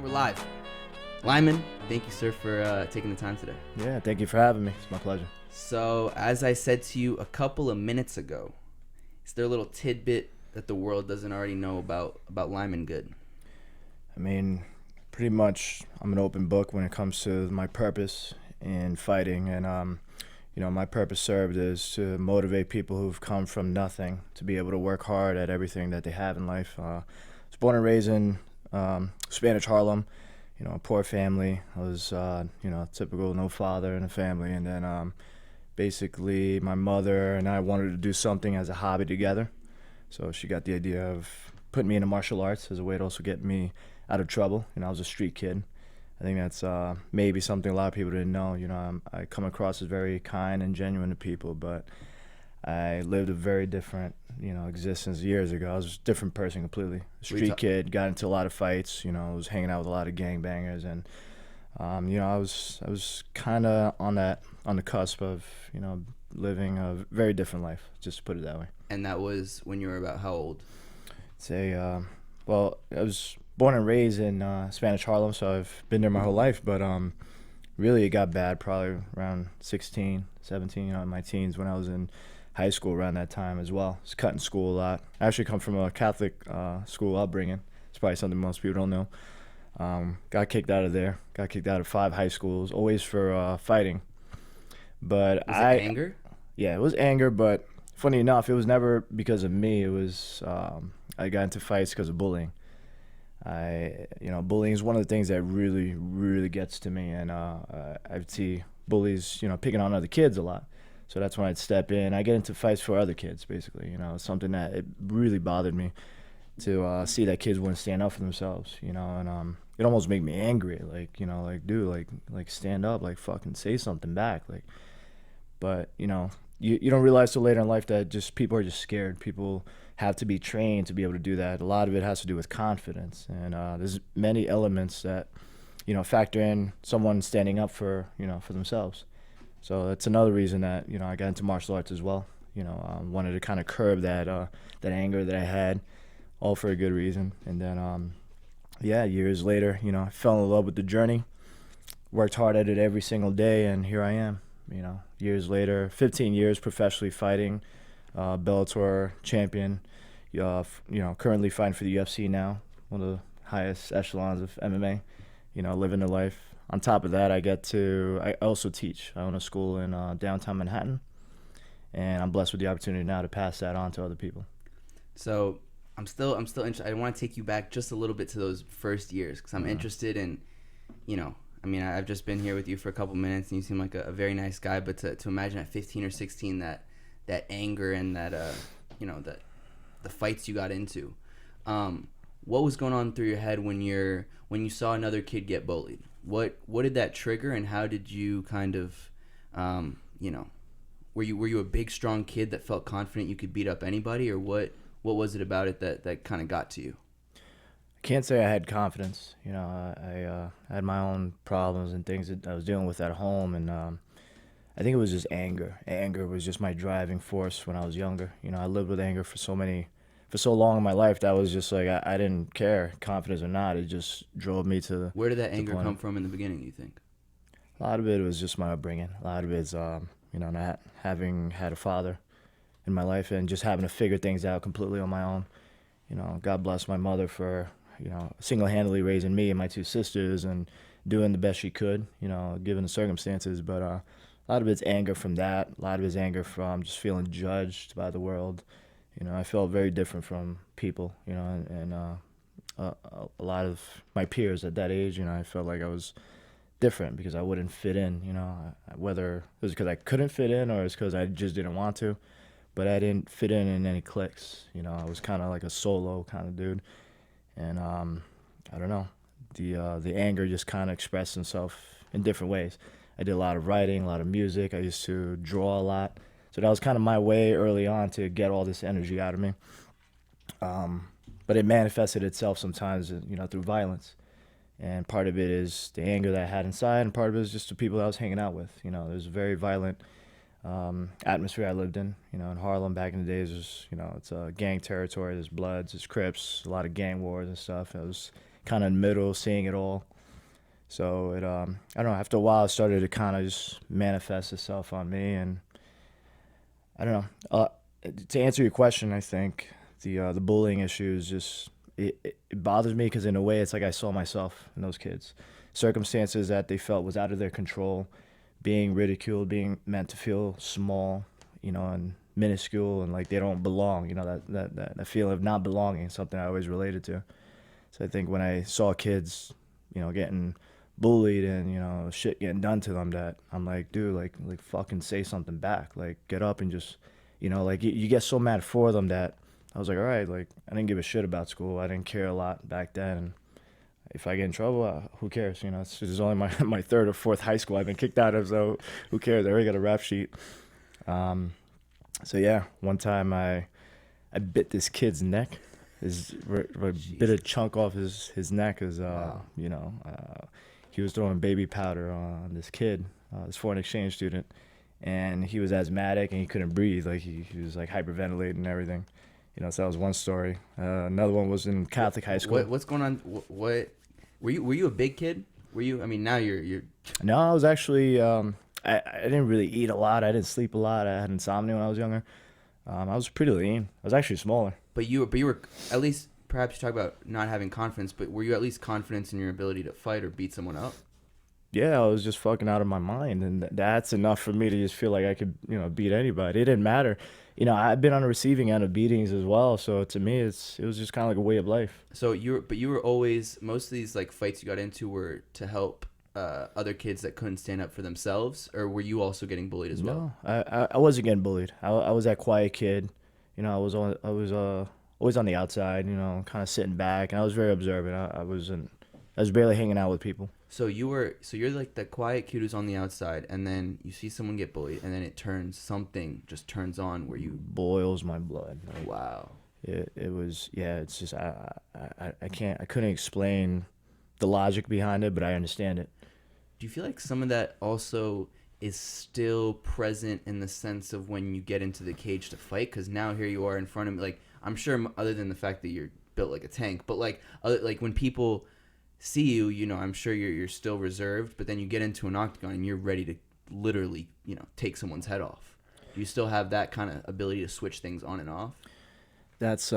We're live. Lyman, thank you, sir, for taking the time today. Yeah, thank you for having me. It's my pleasure. So, as I said to you a couple of minutes ago, is there a little tidbit that the world doesn't already know about Lyman Good? I mean, pretty much I'm an open book when it comes to my purpose in fighting. And, my purpose served is to motivate people who've come from nothing to be able to work hard at everything that they have in life. I was born and raised in Spanish Harlem. A poor family. I was, typical no father in a family. And then basically my mother and I wanted to do something as a hobby together. So she got the idea of putting me into martial arts as a way to also get me out of trouble. I was a street kid. I think that's maybe something a lot of people didn't know. I come across as very kind and genuine to people, but I lived a very different, existence years ago. I was a different person completely. Street kid, got into a lot of fights. I was hanging out with a lot of gangbangers, and I was kind of on the cusp of, living a very different life, just to put it that way. And that was when you were about how old? I was born and raised in Spanish Harlem, so I've been there my whole life, but really it got bad probably around 16, 17, in my teens when I was in high school around that time as well. I was cutting school a lot. I actually come from a Catholic school upbringing. It's probably something most people don't know. Got kicked out of there. Got kicked out of 5 high schools, always for fighting. But Was it anger? Yeah, it was anger, but funny enough, it was never because of me. It was I got into fights because of bullying. Bullying is one of the things that really, really gets to me, and I see bullies, picking on other kids a lot. So that's when I'd step in. I get into fights for other kids, basically. Something that it really bothered me to see that kids wouldn't stand up for themselves. And it almost made me angry. Dude, stand up, fucking say something back, But you don't realize till later in life that just people are just scared. People have to be trained to be able to do that. A lot of it has to do with confidence, and there's many elements that factor in someone standing up for for themselves. So that's another reason that I got into martial arts as well. Wanted to kind of curb that anger that I had, all for a good reason. And then years later, I fell in love with the journey, worked hard at it every single day, and here I am. Years later, 15 years professionally fighting, Bellator Champion. Currently fighting for the UFC now, one of the highest echelons of MMA. Living the life. On top of that, I also teach. I own a school in downtown Manhattan, and I'm blessed with the opportunity now to pass that on to other people. So I'm still interested. I want to take you back just a little bit to those first years, because I'm interested in, I've just been here with you for a couple minutes, and you seem like a very nice guy. But to imagine at 15 or 16 that anger and that that the fights you got into, what was going on through your head when you saw another kid get bullied? What did that trigger, and how did you kind of, were you a big strong kid that felt confident you could beat up anybody, or what was it about it that kind of got to you? I can't say I had confidence. I had my own problems and things that I was dealing with at home, and I think it was just anger. Anger was just my driving force when I was younger. I lived with anger for so long in my life that was just like I didn't care, confidence or not. It just drove me to. Where did that anger come from in the beginning, you think? A lot of it was just my upbringing. A lot of it's not having had a father in my life and just having to figure things out completely on my own. God bless my mother for single-handedly raising me and my 2 sisters and doing the best she could, given the circumstances. But a lot of it's anger from that. A lot of it's anger from just feeling judged by the world. I felt very different from people, and a lot of my peers at that age, I felt like I was different because I wouldn't fit in, whether it was because I couldn't fit in or it's because I just didn't want to, but I didn't fit in any cliques. I was kind of like a solo kind of dude, and I don't know, the anger just kind of expressed itself in different ways. I did a lot of writing, a lot of music. I used to draw a lot. So that was kind of my way early on to get all this energy out of me. But it manifested itself sometimes, through violence. And part of it is the anger that I had inside, and part of it is just the people that I was hanging out with. There's a very violent atmosphere I lived in. In Harlem back in the days, was, it's a gang territory. There's Bloods, there's Crips, a lot of gang wars and stuff. It was kind of in the middle, seeing it all. So it I don't know. After a while, it started to kind of just manifest itself on me, and I don't know. To answer your question, I think the bullying issue is just it bothers me because in a way, it's like I saw myself in those kids, circumstances that they felt was out of their control, being ridiculed, being meant to feel small, and minuscule, and like they don't belong. That feeling of not belonging is something I always related to. So I think when I saw kids, getting bullied and shit getting done to them, that I'm like, dude, like fucking say something back, like get up and just, like you get so mad for them that I was like, all right, like I didn't give a shit about school. I didn't care a lot back then. And if I get in trouble, who cares? It's just only my my third or fourth high school I've been kicked out of, so who cares? I already got a rap sheet. So yeah, one time I bit this kid's neck. Bit a chunk off his neck as Wow. he was throwing baby powder on this kid, this foreign exchange student, and he was asthmatic and he couldn't breathe, like he was like hyperventilating and everything. So that was one story. Another one was in Catholic high school. What's going on? What were you a big kid? Were you? I mean, now you're. No, I was actually I didn't really eat a lot. I didn't sleep a lot. I had insomnia when I was younger. I was pretty lean. I was actually smaller. But you were at least, perhaps you talk about not having confidence, but were you at least confident in your ability to fight or beat someone up? Yeah, I was just fucking out of my mind, and that's enough for me to just feel like I could, beat anybody. It didn't matter. I've been on the receiving end of beatings as well, so to me, it was just kind of like a way of life. So you were always, most of these like fights you got into were to help other kids that couldn't stand up for themselves, or were you also getting bullied as well? No, I wasn't getting bullied. I was that quiet kid. I was always on the outside, kind of sitting back, and I was very observant. I was barely hanging out with people. So you're like the quiet kid who's on the outside, and then you see someone get bullied, and then something just turns on where you Boils my blood. Like, wow. it was, yeah. It's just I couldn't explain the logic behind it, but I understand it. Do you feel like some of that also is still present in the sense of when you get into the cage to fight? Because now here you are in front of me. Like, I'm sure other than the fact that you're built like a tank, but like when people see you, I'm sure you're still reserved, but then you get into an octagon and you're ready to literally, take someone's head off. Do you still have that kind of ability to switch things on and off? That's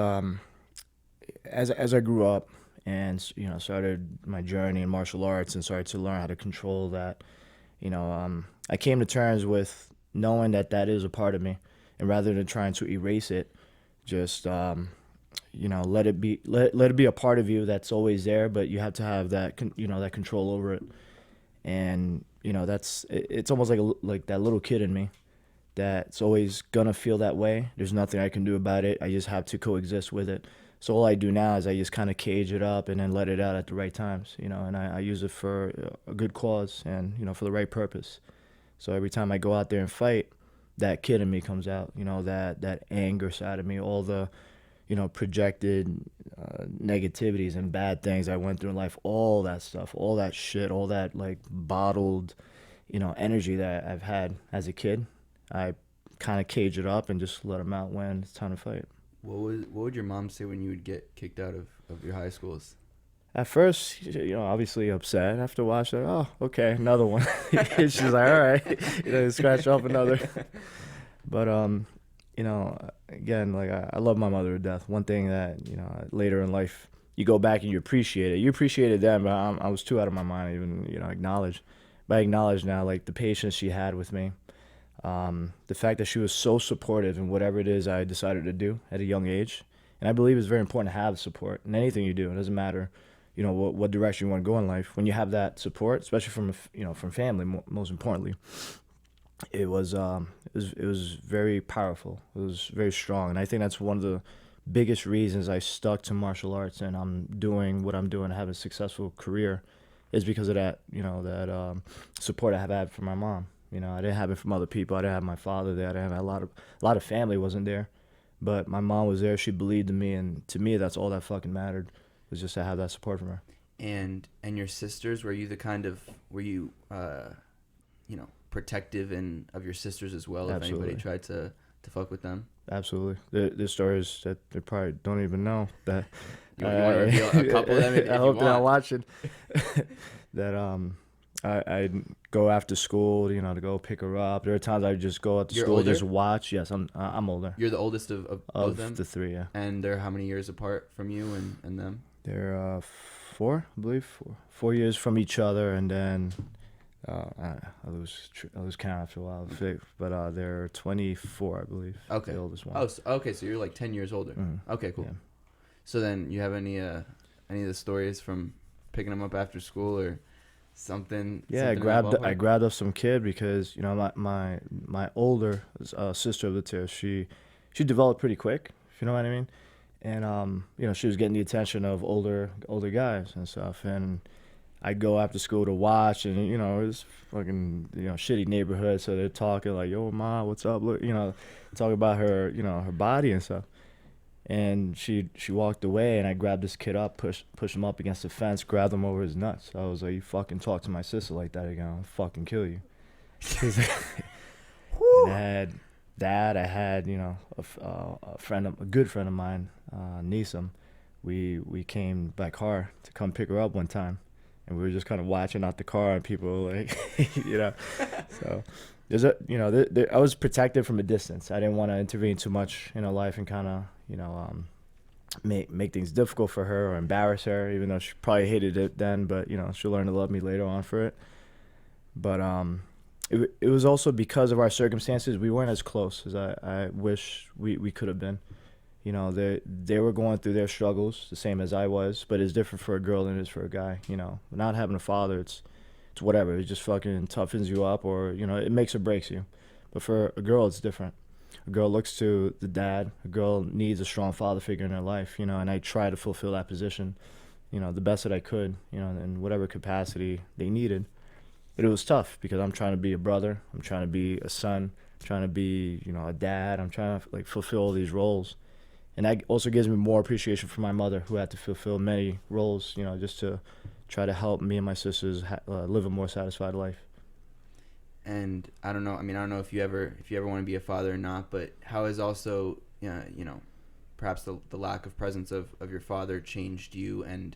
as I grew up and started my journey in martial arts and started to learn how to control that, I came to terms with knowing that is a part of me, and rather than trying to erase it, just let it be a part of you that's always there, but you have to have that that control over it. And it's almost like that little kid in me that's always gonna feel that way. There's nothing I can do about it. I just have to coexist with it. So all I do now is I just kind of cage it up and then let it out at the right times, and I use it for a good cause and for the right purpose. So every time I go out there and fight, that kid in me comes out, that anger side of me, all the projected negativities and bad things I went through in life, all that stuff, all that shit, all that like bottled, energy that I've had as a kid. I kind of cage it up and just let them out when it's time to fight. What would your mom say when you would get kicked out of your high schools? At first, obviously upset. After a while, she's like, oh, okay, another one. She's like, all right, scratch off another. But, again, like I love my mother to death. One thing that, later in life, you go back and you appreciate it. You appreciated them, but I was too out of my mind to even, acknowledge. But I acknowledge now, like, the patience she had with me. The fact that she was so supportive in whatever it is I decided to do at a young age. And I believe it's very important to have support in anything you do. It doesn't matter, what direction you want to go in life. When you have that support, especially from family, most importantly, it was very powerful. It was very strong. And I think that's one of the biggest reasons I stuck to martial arts and I'm doing what I'm doing, have a successful career, is because of that, that support I have had from my mom. I didn't have it from other people. I didn't have my father there. I didn't have a lot of family wasn't there, but my mom was there. She believed in me, and to me, that's all that fucking mattered, was just to have that support from her. And your sisters, were you protective of your sisters as well? Absolutely. If anybody tried to fuck with them? Absolutely. There's stories that they probably don't even know that You want to reveal a couple of them if I you hope want. they're not watching. That I go after school, to go pick her up. There are times I just go after You're school, older? just watch. Yes, I'm older. You're the oldest of both of them? The three, yeah. And they're how many years apart from you and them? They're 4, I believe, 4 years from each other, and then I lose count after a while. But they're 24, I believe. Okay. The oldest one. Oh, okay. So you're like 10 years older. Mm-hmm. Okay, cool. Yeah. So then, you have any of the stories from picking them up after school or something? Yeah, something I grabbed up some kid because my older sister of the two, she developed pretty quick, if you know what I mean, and she was getting the attention of older guys and stuff, and I go after school to watch, and it was fucking shitty neighborhood, so they're talking like, "Yo, ma, what's up?" Look, talk about her her body and stuff. And she walked away, and I grabbed this kid up, pushed him up against the fence, grabbed him over his nuts. I was like, "You fucking talk to my sister like that again, I'll fucking kill you." And I had that. I had a good friend of mine, Nisam. We came by car to come pick her up one time, and we were just kind of watching out the car, and people were like, So there's I was protected from a distance. I didn't want to intervene too much in her life and kind of make things difficult for her or embarrass her, even though she probably hated it then, but she'll learn to love me later on for it. But it was also because of our circumstances. We weren't as close as I wish we could have been. They were going through their struggles the same as I was, but it's different for a girl than it is for a guy. Not having a father, it's whatever. It just fucking toughens you up, or it makes or breaks you. But for a girl, it's different. A girl looks to the dad. A girl needs a strong father figure in her life, and I try to fulfill that position, the best that I could, in whatever capacity they needed. But it was tough because I'm trying to be a brother. I'm trying to be a son. I'm trying to be, a dad. I'm trying to fulfill all these roles. And that also gives me more appreciation for my mother, who had to fulfill many roles, just to try to help me and my sisters live a more satisfied life. And I don't know. I mean, I don't know if you ever want to be a father or not, but how has also, perhaps the lack of presence of your father changed you and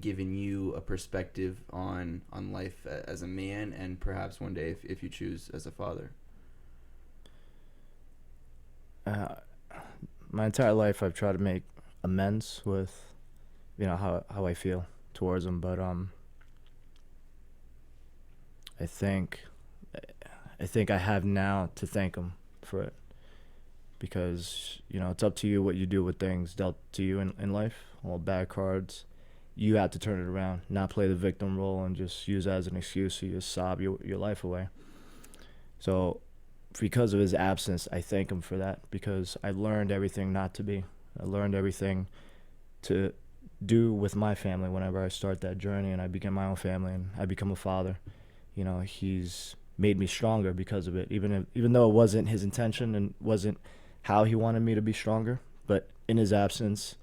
given you a perspective on life as a man, and perhaps one day if you choose as a father? My entire life I've tried to make amends with, how I feel towards him, but I think I have now to thank him for it, because it's up to you what you do with things dealt to you in life. All bad cards, you have to turn it around, not play the victim role and just use it as an excuse to just sob your life away. So because of his absence, I thank him for that, because I learned everything not to be. I learned everything to do with my family whenever I start that journey, and I begin my own family and I become a father. He's made me stronger because of it, even though it wasn't his intention and wasn't how he wanted me to be stronger. But in his absence,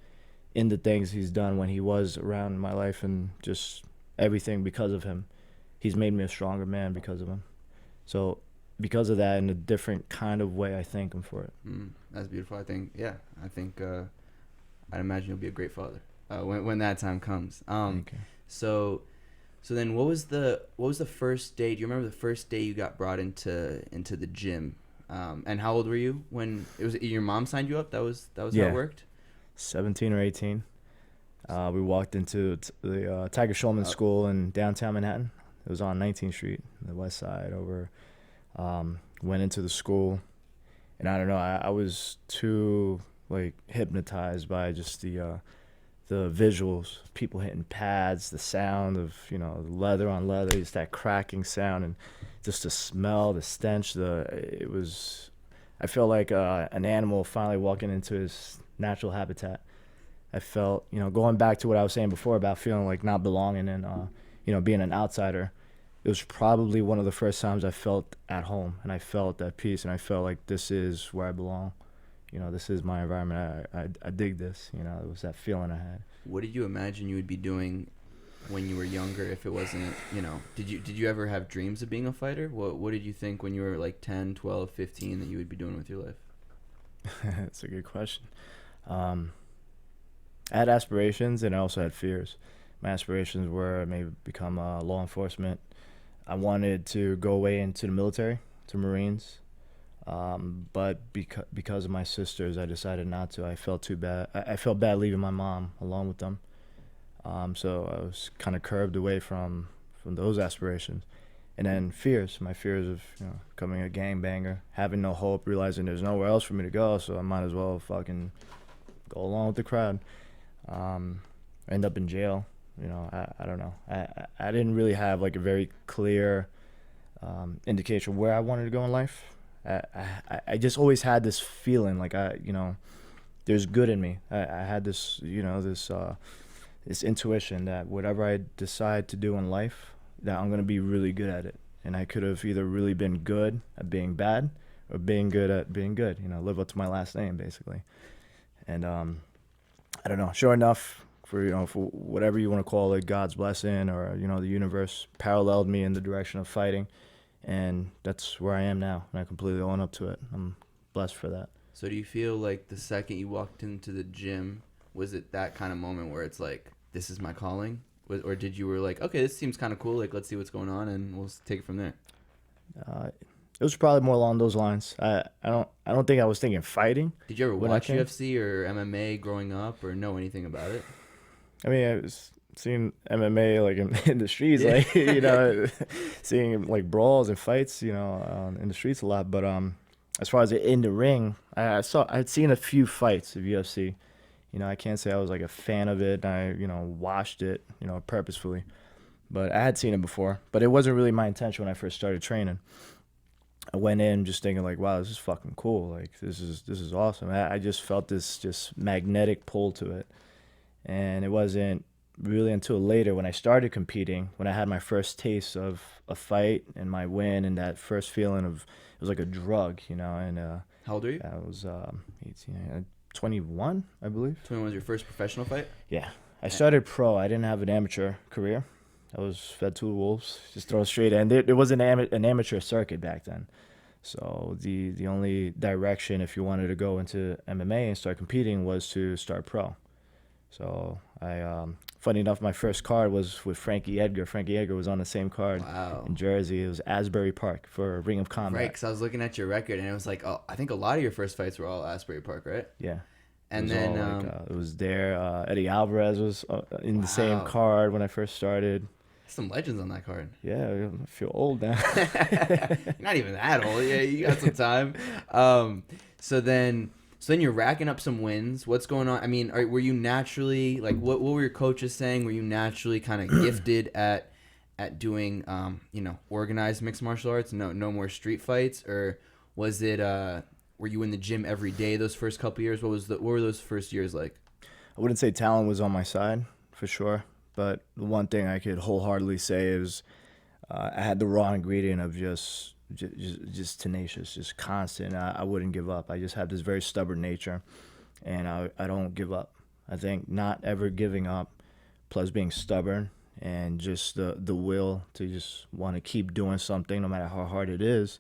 in the things he's done when he was around in my life, and just everything because of him, he's made me a stronger man because of him. So because of that, in a different kind of way, I thank him for it. That's beautiful. I think I'd imagine you'll be a great father when that time comes. Okay. So then what was the first day? Do you remember the first day you got brought into the gym? And how old were you when it was your mom signed you up? That was how it worked? 17 or 18. We walked into the Tiger Schulman School in downtown Manhattan. It was on 19th Street, the west side over. Went into the school, and I don't know, I was too hypnotized by just the visuals, people hitting pads, the sound of leather on leather, just that cracking sound, and just the smell, the stench. I felt like an animal finally walking into his natural habitat. I felt, going back to what I was saying before about feeling like not belonging and being an outsider. It was probably one of the first times I felt at home, and I felt at peace, and I felt like this is where I belong. This is my environment. I dig this. It was that feeling I had. What did you imagine you would be doing when you were younger if it wasn't, did you ever have dreams of being a fighter? What did you think when you were like 10, 12, 15 that you would be doing with your life? That's a good question. I had aspirations and I also had fears. My aspirations were maybe become law enforcement. I wanted to go away into the military, to Marines. But because of my sisters, I decided not to. I felt too bad. I felt bad leaving my mom along with them. So I was kind of curbed away from those aspirations. And then fears, my fears of becoming a gangbanger, having no hope, realizing there's nowhere else for me to go, so I might as well fucking go along with the crowd. End up in jail. I don't know. I didn't really have like a very clear indication where I wanted to go in life. I just always had this feeling like there's good in me. I had this this intuition that whatever I decide to do in life, that I'm gonna be really good at it. And I could have either really been good at being bad or being good at being good. Live up to my last name basically. And I don't know. Sure enough, for whatever you want to call it, God's blessing or the universe paralleled me in the direction of fighting, and that's where I am now. And I completely own up to it. I'm blessed for that. So do you feel like the second you walked into the gym, was it that kind of moment where it's like, this is my calling? Or did you were like, okay, this seems kind of cool, like let's see what's going on and we'll take it from there? It was probably more along those lines. I don't think I was thinking fighting. Did you ever watch UFC or MMA growing up or know anything about it? I mean, I was seeing MMA like in the streets, like seeing like brawls and fights, in the streets a lot. But as far as in the ring, I'd seen a few fights of UFC. I can't say I was like a fan of it. I watched it purposefully, but I had seen it before. But it wasn't really my intention when I first started training. I went in just thinking like, wow, this is fucking cool. Like this is awesome. I just felt this just magnetic pull to it. And it wasn't really until later when I started competing, when I had my first taste of a fight and my win and that first feeling of, it was like a drug, and how old are you? I was 18, 21, I believe. 21 was your first professional fight? Yeah. I started pro. I didn't have an amateur career. I was fed to the wolves, just thrown straight in. There wasn't an amateur circuit back then. So the only direction if you wanted to go into MMA and start competing was to start pro. So funny enough, my first card was with Frankie Edgar. Frankie Edgar was on the same card in Jersey. It was Asbury Park for Ring of Combat. Right, because I was looking at your record and it was like, I think a lot of your first fights were all Asbury Park, right? Yeah. And then it was there. Eddie Alvarez was in the same card when I first started. Some legends on that card. Yeah, I feel old now. You're not even that old. Yeah, you got some time. So then you're racking up some wins. What's going on? I mean, were you naturally like what were your coaches saying? Were you naturally kind of gifted at doing organized mixed martial arts? No more street fights, or was it were you in the gym every day those first couple years? What were those first years like? I wouldn't say talent was on my side for sure, but the one thing I could wholeheartedly say is I had the raw ingredient of just tenacious, just constant. I wouldn't give up. I just have this very stubborn nature, and I don't give up. I think not ever giving up, plus being stubborn, and just the will to just want to keep doing something no matter how hard it is,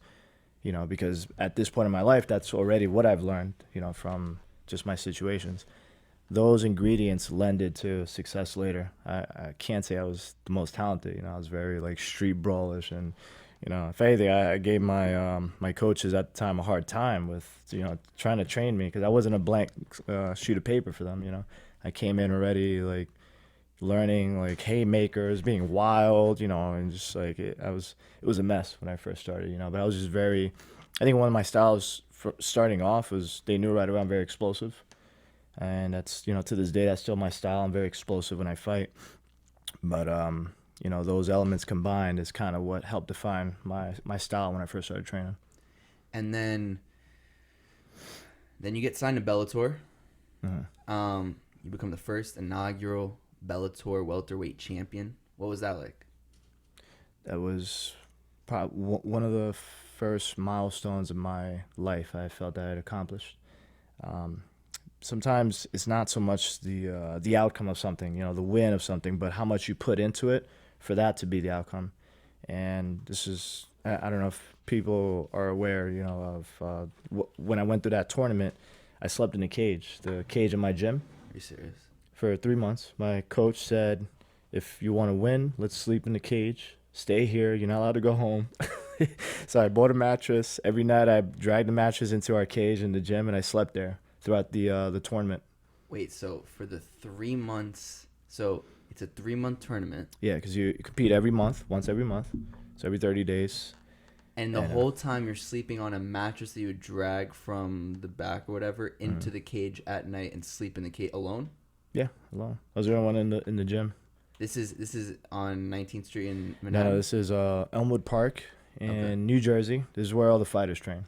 because at this point in my life, that's already what I've learned, from just my situations. Those ingredients lended to success later. I can't say I was the most talented. I was very like street brawlish, and if anything, I gave my my coaches at the time a hard time with trying to train me because I wasn't a blank sheet of paper for them. I came in already like learning like haymakers, being wild, and just like it was a mess when I first started, But I was just I think one of my styles for starting off was they knew right away I'm very explosive. And that's, to this day, that's still my style. I'm very explosive when I fight. But, those elements combined is kind of what helped define my style when I first started training. And then you get signed to Bellator. Mm-hmm. You become the first inaugural Bellator Welterweight Champion. What was that like? That was probably one of the first milestones of my life I felt I had accomplished. Sometimes it's not so much the outcome of something, the win of something, but how much you put into it for that to be the outcome. And this is, I don't know if people are aware, of when I went through that tournament, I slept in a cage, the cage in my gym. Are you serious? for 3 months. My coach said, if you want to win, let's sleep in the cage. Stay here. You're not allowed to go home. So I bought a mattress. Every night I dragged the mattress into our cage in the gym, and I slept there throughout the tournament. Wait, so for the 3 months, so it's a 3-month tournament. Yeah, because you compete every month, once every month. So every 30 days. And the whole time you're sleeping on a mattress that you would drag from the back or whatever into the cage at night and sleep in the cage alone? Yeah, alone. I was the only one in the gym. This is on 19th Street in Manhattan? No, this is Elmwood Park in New Jersey. This is where all the fighters train.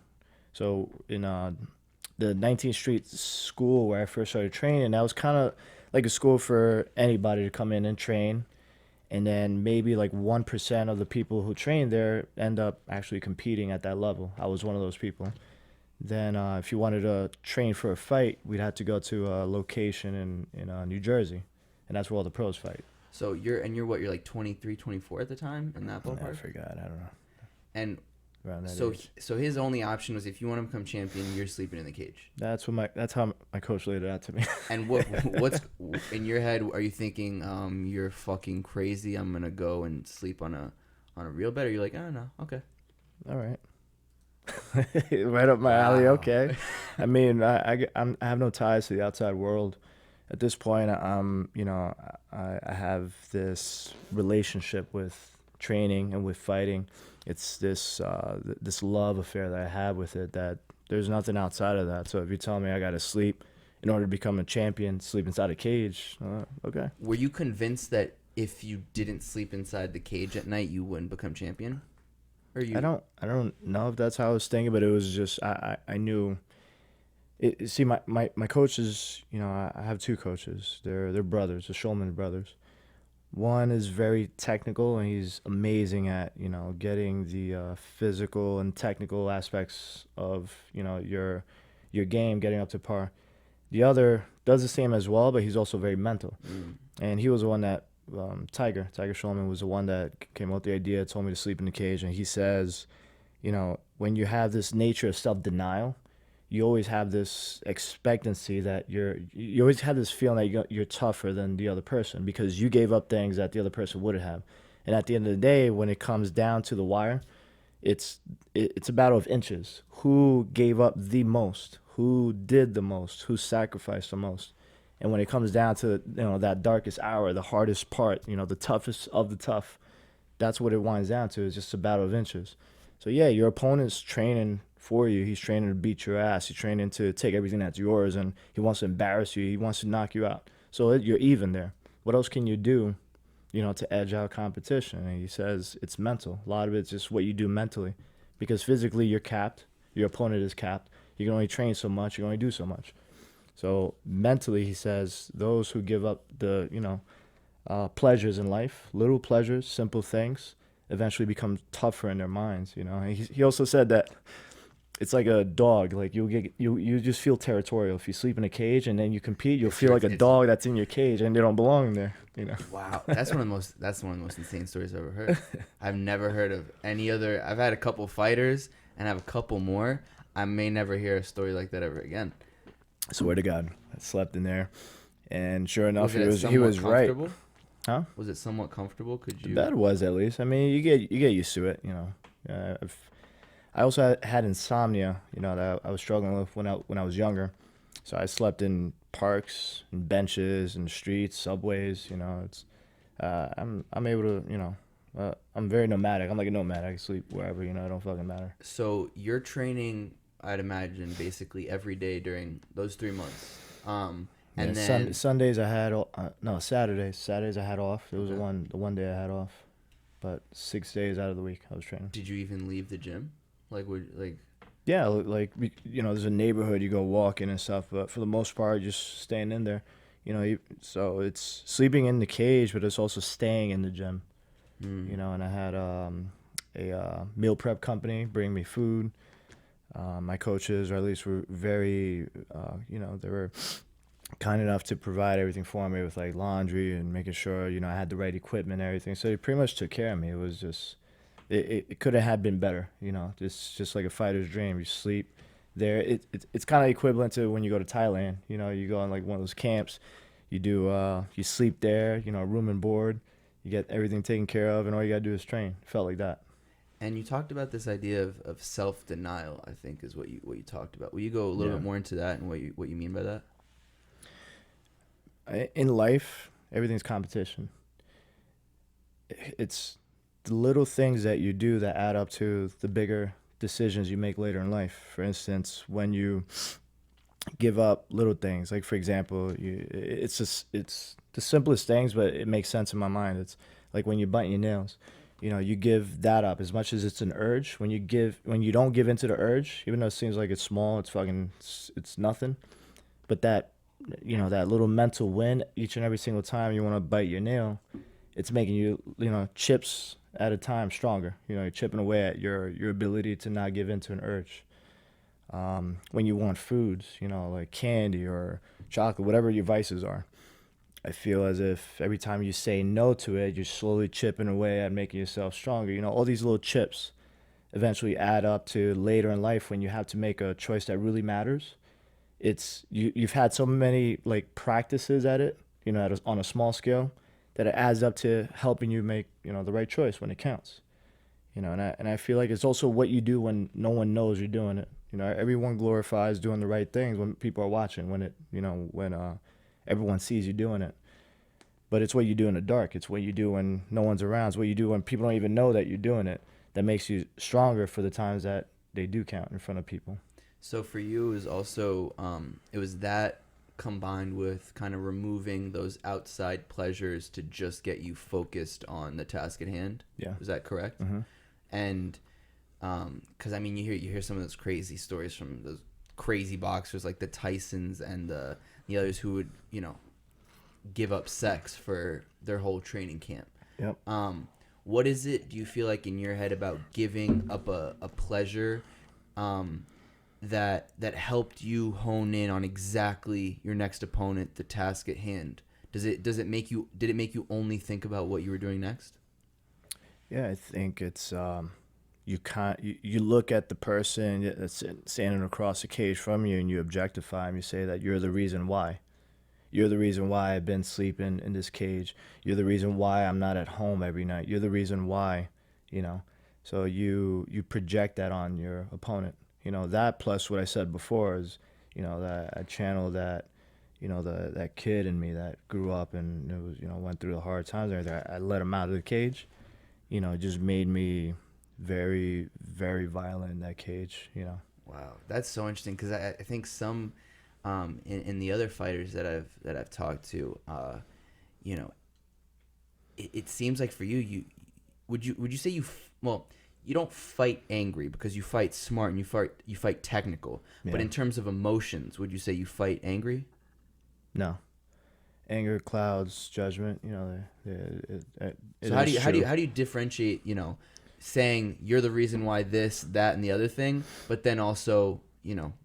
So in the 19th Street school where I first started training, that was kind of like a school for anybody to come in and train. And then maybe like 1% of the people who train there end up actually competing at that level. I was one of those people. Then if you wanted to train for a fight, we'd have to go to a location in New Jersey. And that's where all the pros fight. So you're what, you're like 23, 24 at the time in that ballpark? I forgot. I don't know. And around that so age. so his only option was if you want to become champion, you're sleeping in the cage. That's how my coach laid it out to me. And what's in your head? Are you thinking you're fucking crazy? I'm gonna go and sleep on a real bed? Or you're like, oh no, okay, All right. Right up my alley. Okay. I mean, I have no ties to the outside world. At this point, I have this relationship with training and with fighting. It's this love affair that I have with it, that there's nothing outside of that. So if you tell me I got to sleep in order to become a champion, sleep inside a cage, okay. Were you convinced that if you didn't sleep inside the cage at night, you wouldn't become champion? Or you? I don't know if that's how I was thinking, but it was just I knew. See, my coaches, I have two coaches. They're brothers, the Shulman brothers. One is very technical, and he's amazing at, getting the physical and technical aspects of, your game, getting up to par. The other does the same as well, but he's also very mental. And he was the one that, Tiger Shulman was the one that came up with the idea, told me to sleep in the cage. And he says, when you have this nature of self-denial, you always have this expectancy that you always have this feeling that you're tougher than the other person because you gave up things that the other person wouldn't have. And at the end of the day, when it comes down to the wire, it's a battle of inches. Who gave up the most? Who did the most? Who sacrificed the most? And when it comes down to that darkest hour, the hardest part, the toughest of the tough, that's what it winds down to. It's just a battle of inches. So yeah, your opponent's training for you. He's training to beat your ass. He's training to take everything that's yours, and he wants to embarrass you. He wants to knock you out. So you're even there. What else can you do, to edge out competition? And he says it's mental. A lot of it's just what you do mentally, because physically you're capped. Your opponent is capped. You can only train so much. You can only do so much. So mentally, he says those who give up the pleasures in life, little pleasures, simple things, eventually become tougher in their minds. And he also said that it's like a dog. Like you just feel territorial if you sleep in a cage and then you compete. You'll feel like a dog that's in your cage and they don't belong there. Wow, that's one of the most insane stories I've ever heard. I've never heard of any other. I've had a couple fighters and I have a couple more. I may never hear a story like that ever again. I swear to God, I slept in there, and sure enough, he he was right. Huh? Was it somewhat comfortable? Could you? The bed was, at least. I mean, you get used to it. I also had insomnia. That I was struggling with when I was younger. So I slept in parks and benches and streets, subways. It's I'm able to. I'm very nomadic. I'm like a nomad. I can sleep wherever. It don't fucking matter. So you're training, I'd imagine, basically every day during those 3 months. And then Sundays I had Saturdays I had off. It was the one day I had off, but 6 days out of the week I was training. Did you even leave the gym? Yeah, there's a neighborhood you go walking and stuff, but for the most part, just staying in there. So it's sleeping in the cage, but it's also staying in the gym. And I had a meal prep company bring me food. My coaches, or at least were very, they were kind enough to provide everything for me with like laundry and making sure, I had the right equipment and everything. So they pretty much took care of me. It was just, it could have been better, just like a fighter's dream. You sleep there. It's kind of equivalent to when you go to Thailand, you go on like one of those camps, You sleep there, room and board. You get everything taken care of, and all you gotta do is train. Felt like that. And you talked about this idea of self denial. I think is what you talked about. Will you go a little Yeah. bit more into that and what you mean by that? In life, everything's competition. It's the little things that you do that add up to the bigger decisions you make later in life. For instance, when you give up little things, like for example, it's the simplest things, but it makes sense in my mind. It's like when you bite your nails, you give that up as much as it's an urge. When you don't give into the urge, even though it seems like it's small, it's nothing. But that little mental win each and every single time you want to bite your nail, it's making you, chips at a time stronger. You're chipping away at your ability to not give in to an urge. When you want foods, like candy or chocolate, whatever your vices are, I feel as if every time you say no to it, you're slowly chipping away at making yourself stronger. All these little chips eventually add up to later in life when you have to make a choice that really matters. You've had so many like practices at it, on a small scale, that it adds up to helping you make the right choice when it counts. And I feel like it's also what you do when no one knows you're doing it. Everyone glorifies doing the right things when people are watching, when everyone sees you doing it. But it's what you do in the dark. It's what you do when no one's around. It's what you do when people don't even know that you're doing it that makes you stronger for the times that they do count in front of people. So for you, it was also it was that combined with kind of removing those outside pleasures to just get you focused on the task at hand. Yeah. Is that correct? Mm-hmm. And because I mean, you hear some of those crazy stories from those crazy boxers like the Tysons and the others who would give up sex for their whole training camp. Yep. What is it, do you feel like, in your head about giving up a pleasure that helped you hone in on exactly your next opponent, the task at hand? Did it make you only think about what you were doing next? Yeah, I think it's you look at the person that's standing across the cage from you and you objectify him. You say that you're the reason why. You're the reason why I've been sleeping in this cage. You're the reason why I'm not at home every night. You're the reason why, So you project that on your opponent. That plus what I said before is, that I channel that, that kid in me that grew up and it was, went through the hard times and everything. I let him out of the cage. It just made me very, very violent in that cage. Wow, that's so interesting because I think some in the other fighters that I've talked to, it seems like for you would you say you don't fight angry because you fight smart and you fight technical, Yeah. but in terms of emotions, would you say you fight angry? No, anger clouds judgment. So how do you differentiate? Saying you're the reason why this, that, and the other thing, but then also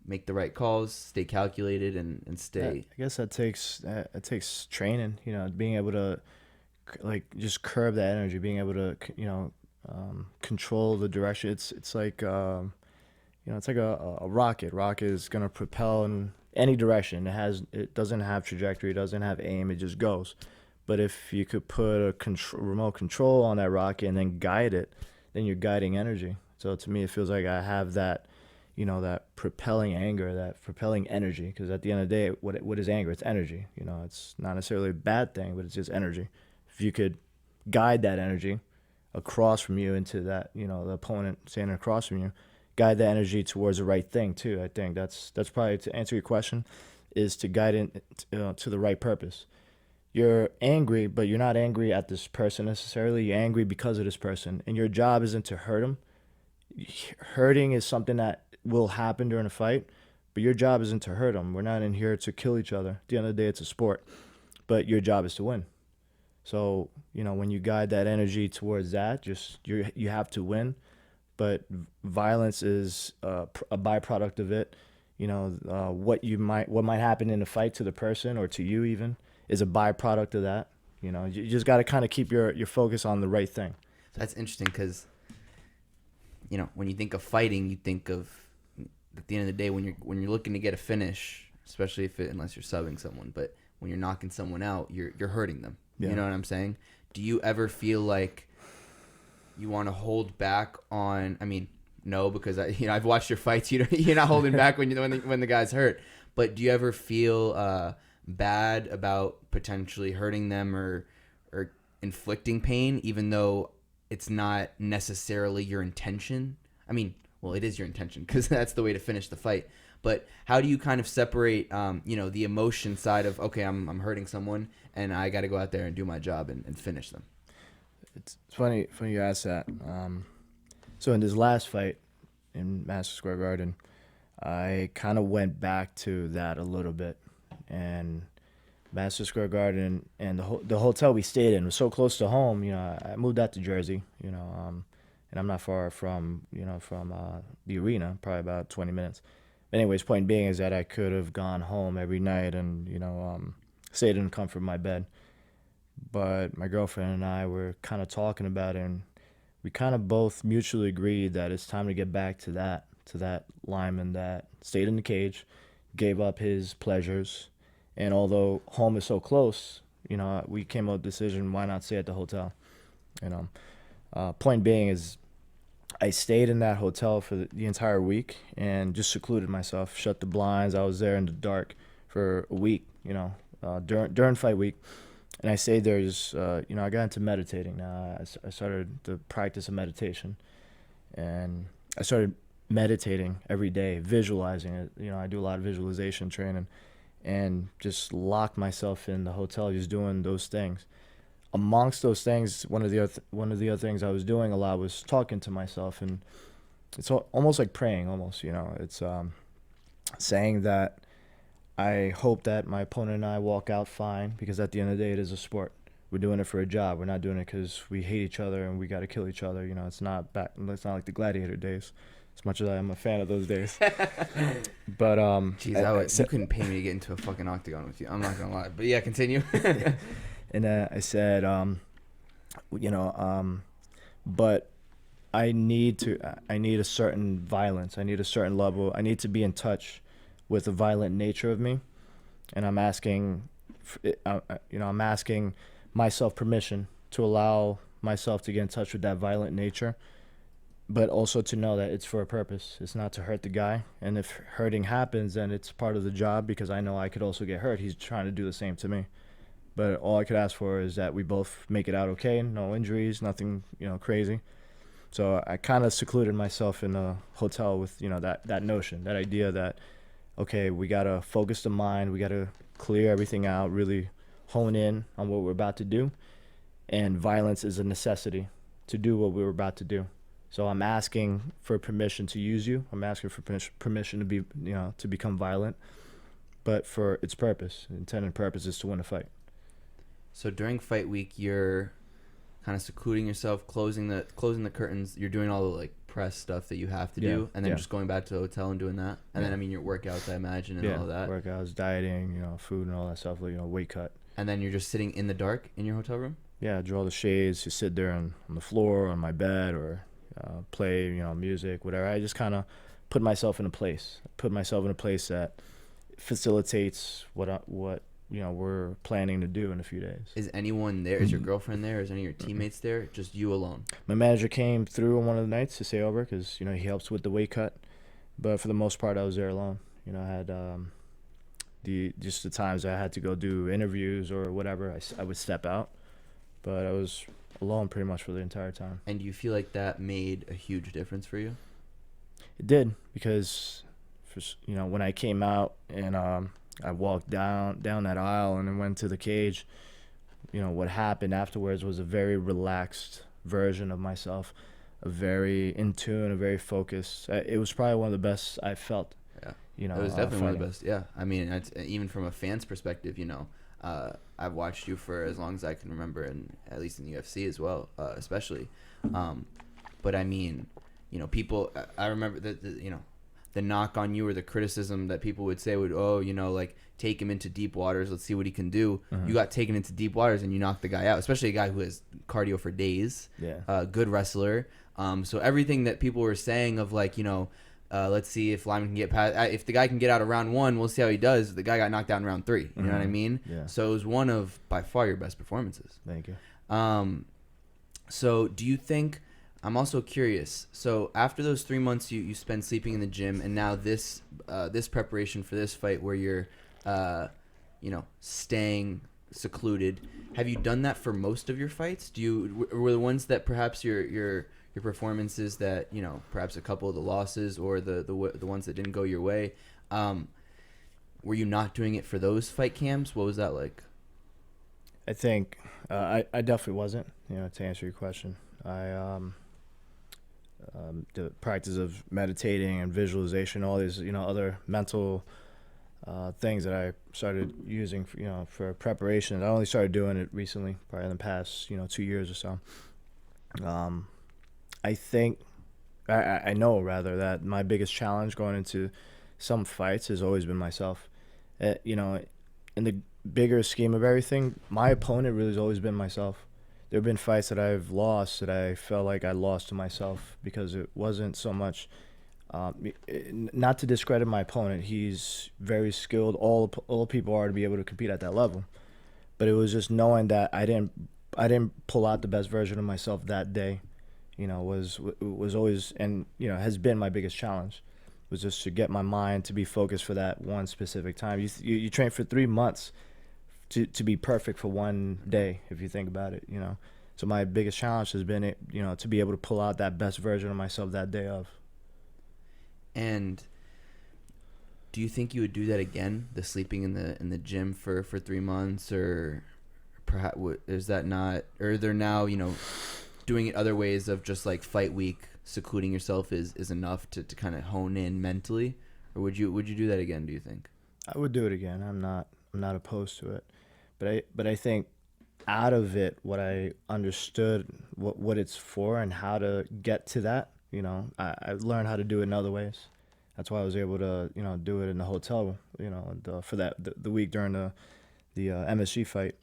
make the right calls, stay calculated, and stay. I guess that takes training. Being able to just curb that energy, being able to control the direction. It's like it's like a rocket. Rocket is gonna propel in any direction. It doesn't have trajectory, it doesn't have aim. It just goes. But if you could put a remote control on that rocket and then guide it, then you're guiding energy. So to me, it feels like I have that, that propelling anger, that propelling energy. Because at the end of the day, what is anger? It's energy. It's not necessarily a bad thing, but it's just energy. If you could guide that energy across from you into that, the opponent standing across from you, guide that energy towards the right thing too. I think that's probably, to answer your question, is to guide it to the right purpose. You're angry, but you're not angry at this person necessarily. You're angry because of this person, and your job isn't to hurt him. Hurting is something that will happen during a fight, but your job isn't to hurt him. We're not in here to kill each other. At the end of the day, it's a sport, but your job is to win. So, when you guide that energy towards that, you have to win, but violence is a byproduct of it. What might happen in a fight to the person or to you even is a byproduct of that. You just got to kind of keep your focus on the right thing. That's interesting because, when you think of fighting, you think of, at the end of the day, when you're looking to get a finish, especially unless you're subbing someone, but when you're knocking someone out, you're hurting them. Yeah. You know what I'm saying? Do you ever feel like you want to hold back on? I mean, no, because I've watched your fights. You're not holding back when the guy's hurt. But do you ever feel bad about potentially hurting them or inflicting pain, even though it's not necessarily your intention? I mean, well, it is your intention because that's the way to finish the fight. But how do you kind of separate, the emotion side of, okay, I'm hurting someone and I got to go out there and do my job and finish them? It's funny you ask that. So in this last fight in Madison Square Garden, I kind of went back to that a little bit. And Madison Square Garden and the hotel we stayed in was so close to home. I moved out to Jersey, and I'm not far from the arena, probably about 20 minutes. Anyways, point being is that I could have gone home every night and, stayed in the comfort of my bed. But my girlfriend and I were kind of talking about it, and we kind of both mutually agreed that it's time to get back to that Lyman that stayed in the cage, gave up his pleasures. And although home is so close, we came up with the decision, why not stay at the hotel? Point being is I stayed in that hotel for the entire week and just secluded myself, shut the blinds. I was there in the dark for a week, during fight week. And I stayed there just, I got into meditating. Now I started the practice of meditation. And I started meditating every day, visualizing it. I do a lot of visualization training. And just locked myself in the hotel just doing those things. Amongst those things, one of the other things I was doing a lot was talking to myself, and it's almost like praying. It's saying that I hope that my opponent and I walk out fine, because at the end of the day, it is a sport. We're doing it for a job. We're not doing it because we hate each other and we got to kill each other. It's not like the gladiator days, as much as I am a fan of those days. But jeez, you couldn't pay me to get into a fucking octagon with you. I'm not gonna lie. But yeah, continue. And I said, but I need a certain violence. I need a certain level. I need to be in touch with the violent nature of me, and I'm asking myself permission to allow myself to get in touch with that violent nature, but also to know that it's for a purpose. It's not to hurt the guy, and if hurting happens, then it's part of the job, because I know I could also get hurt. He's trying to do the same to me. But all I could ask for is that we both make it out okay, no injuries, nothing, crazy. So I kind of secluded myself in a hotel with, that notion, that idea that, okay, we got to focus the mind, we got to clear everything out, really hone in on what we're about to do. And violence is a necessity to do what we were about to do. So I'm asking for permission to use you. I'm asking for permission to be, to become violent, but for its purpose. The intended purpose is to win a fight. So during fight week, you're kind of secluding yourself, closing the curtains. You're doing all the like press stuff that you have to do, and then just going back to the hotel and doing that. And then your workouts, I imagine, and all of that. Workouts, dieting, food and all that stuff, weight cut. And then you're just sitting in the dark in your hotel room? Yeah, I draw the shades, just sit there on the floor, on my bed, or play, music, whatever. I just kind of put myself in a place. That facilitates what we're planning to do in a few days. Is anyone there? Is your girlfriend there? Is any of your teammates there? Just you alone? My manager came through on one of the nights to stay over because, he helps with the weight cut. But for the most part, I was there alone. I had the times I had to go do interviews or whatever, I would step out. But I was alone pretty much for the entire time. And do you feel like that made a huge difference for you? It did, because, when I came out and I walked down that aisle and then went to the cage, what happened afterwards was a very relaxed version of myself, a very in tune, a very focused. It was probably one of the best I felt. Yeah, it was definitely one of the best. Yeah, I mean, even from a fan's perspective, I've watched you for as long as I can remember, and at least in the UFC as well, especially. But I mean, people. I remember that the knock on you or the criticism that people would say would, take him into deep waters, let's see what he can do. Mm-hmm. You got taken into deep waters and you knocked the guy out, especially a guy who has cardio for days. Yeah. Good wrestler. So everything that people were saying of Let's see if Lyman can get past. If the guy can get out of round 1, we'll see how he does. The guy got knocked out in round 3. You know what I mean? Yeah. So it was one of by far your best performances. Thank you. So do you think? I'm also curious. So after those 3 months you spend sleeping in the gym, and now this preparation for this fight where you're, staying secluded. Have you done that for most of your fights? Were the ones that perhaps your performances that perhaps a couple of the losses or the ones that didn't go your way, were you not doing it for those fight camps? What was that like? I think I definitely wasn't. To answer your question, the practice of meditating and visualization, all these other mental things that I started using for preparation. I only started doing it recently, probably in the past 2 years or so. I think I know rather that my biggest challenge going into some fights has always been myself. In the bigger scheme of everything, my opponent really has always been myself. There have been fights that I've lost that I felt like I lost to myself because it wasn't so much. Not to discredit my opponent, he's very skilled. All people are to be able to compete at that level, but it was just knowing that I didn't pull out the best version of myself that day. Was always and has been my biggest challenge. Was just to get my mind to be focused for that one specific time. You train for 3 months to be perfect for one day, if you think about it. So my biggest challenge has been to be able to pull out that best version of myself that day of. And do you think you would do that again? The sleeping in the gym for 3 months, or perhaps is that not? Or they're now doing it other ways of just like fight week, secluding yourself is enough to kind of hone in mentally, or would you do that again? Do you think? I would do it again. I'm not opposed to it, but I think out of it, what I understood what it's for and how to get to that. I learned how to do it in other ways. That's why I was able to, do it in the hotel, for the week during the MSG fight.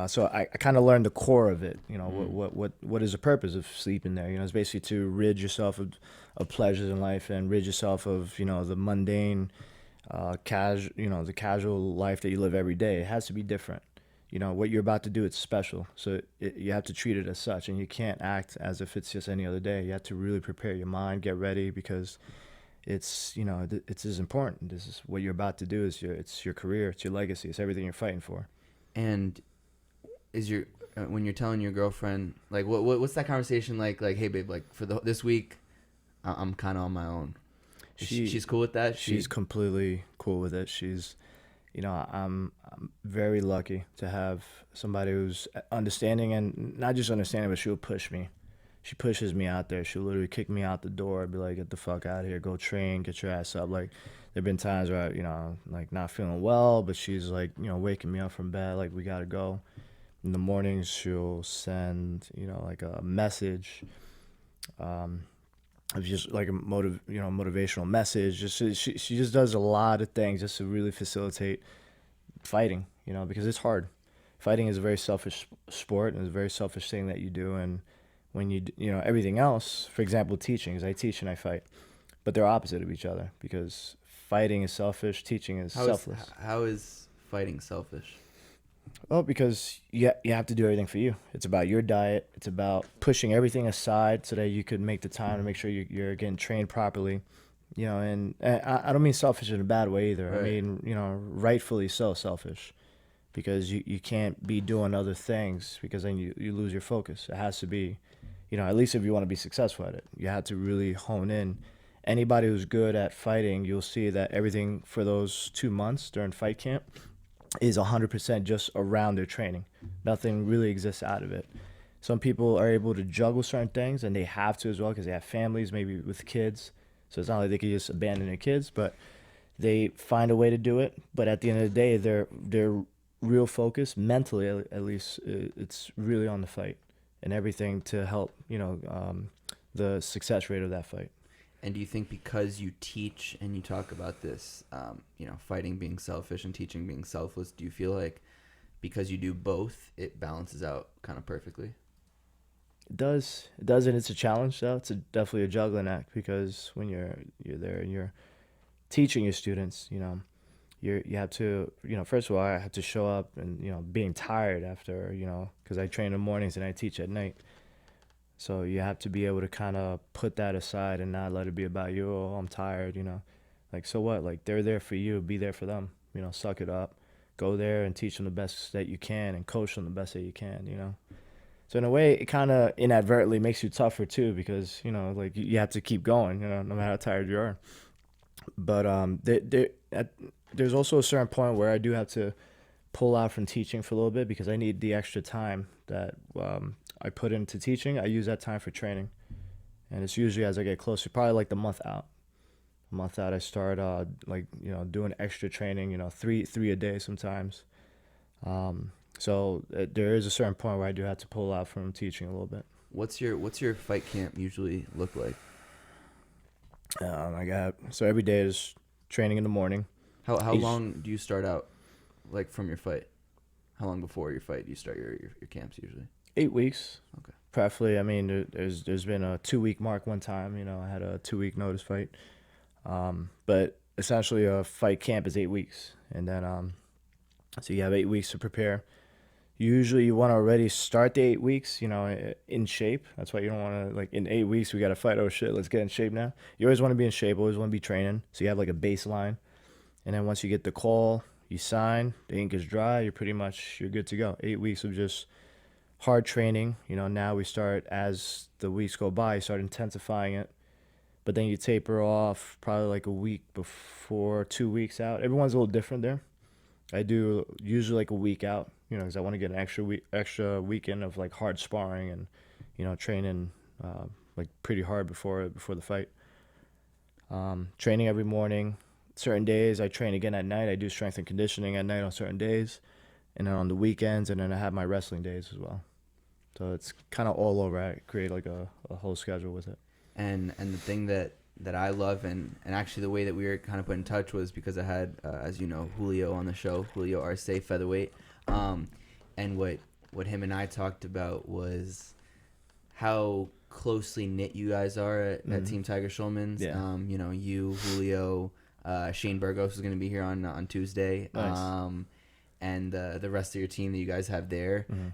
So I kind of learned the core of it. What is the purpose of sleeping there? It's basically to rid yourself of pleasures in life and rid yourself of, the mundane, the casual life that you live every day. It has to be different. What you're about to do, it's special. So you have to treat it as such, and you can't act as if it's just any other day. You have to really prepare your mind, get ready, because it's as important. This is what you're about to do. It's your career, it's your legacy, it's everything you're fighting for. And is when you're telling your girlfriend, like, what's that conversation like? Like, hey, babe, like for this week, I'm kind of on my own. She's cool with that. She's completely cool with it. She's. I'm very lucky to have somebody who's understanding, and not just understanding, but she'll push me. She pushes me out there. She'll literally kick me out the door, be like, get the fuck out of here, go train, get your ass up. Like, there have been times where like not feeling well, but she's like, waking me up from bed, like, we gotta go. In the mornings, she'll send, like a message, of just like a motivational message. She just does a lot of things just to really facilitate fighting, because it's hard. Fighting is a very selfish sport, and it's a very selfish thing that you do. And when everything else, for example, teaching, is I teach and I fight, but they're opposite of each other, because fighting is selfish, teaching is selfless. How is fighting selfish? Well, because you have to do everything for you. It's about your diet. It's about pushing everything aside so that you could make the time to make sure you're getting trained properly. And I don't mean selfish in a bad way either. Right. I mean, rightfully so selfish, because you can't be doing other things, because then you lose your focus. It has to be, at least if you want to be successful at it, you have to really hone in. Anybody who's good at fighting, you'll see that everything for those 2 months during fight camp is 100% just around their training. Nothing really exists out of it. Some people are able to juggle certain things, and they have to as well, because they have families, maybe with kids. So it's not like they can just abandon their kids, but they find a way to do it. But at the end of the day, their real focus, mentally at least, it's really on the fight and everything to help, the success rate of that fight. And do you think because you teach and you talk about this, fighting being selfish and teaching being selfless, do you feel like because you do both, it balances out kind of perfectly? It does, and it's a challenge though. It's definitely a juggling act because when you're there and you're teaching your students, you have to, first of all, I have to show up and, being tired after, because I train in the mornings and I teach at night. So you have to be able to kind of put that aside and not let it be about you. Oh, I'm tired, Like, so what? Like, they're there for you. Be there for them. Suck it up. Go there and teach them the best that you can and coach them the best that you can. So in a way, it kind of inadvertently makes you tougher too because, like you have to keep going, no matter how tired you are. But there's also a certain point where I do have to pull out from teaching for a little bit because I need the extra time that I put into teaching. I use that time for training, and it's usually as I get closer, probably like the month out. A month out, I start doing extra training. Three a day sometimes. So there is a certain point where I do have to pull out from teaching a little bit. What's your fight camp usually look like? So every day is training in the morning. How long do you start out, like from your fight? How long before your fight do you start your camps usually? 8 weeks. Okay. Preferably, I mean, there's been a 2-week mark one time. I had a 2-week notice fight. But essentially a fight camp is 8 weeks, and then so you have 8 weeks to prepare. Usually you want to already start the 8 weeks, in shape. That's why you don't want to, like, in 8 weeks we got to fight. Oh shit, let's get in shape now. You always want to be in shape, always want to be training. So you have like a baseline. And then once you get the call, you sign, the ink is dry, you're good to go. 8 weeks of just hard training. Now we start, as the weeks go by, you start intensifying it. But then you taper off probably like a week before, 2 weeks out. Everyone's a little different there. I do usually like a week out, because I want to get an extra weekend of like hard sparring and, training like pretty hard before the fight. Training every morning. Certain days I train again at night. I do strength and conditioning at night on certain days, and then on the weekends, and then I have my wrestling days as well. So it's kind of all over. I create like a whole schedule with it. And the thing that I love, and actually the way that we were kind of put in touch was because I had, as you know, Julio on the show, Julio Arce, featherweight. And what him and I talked about was how closely knit you guys are at Team Tiger Schulman's. Yeah. You, Julio, Shane Burgos is going to be here on Tuesday. Nice. And the rest of your team that you guys have there. Mm-hmm.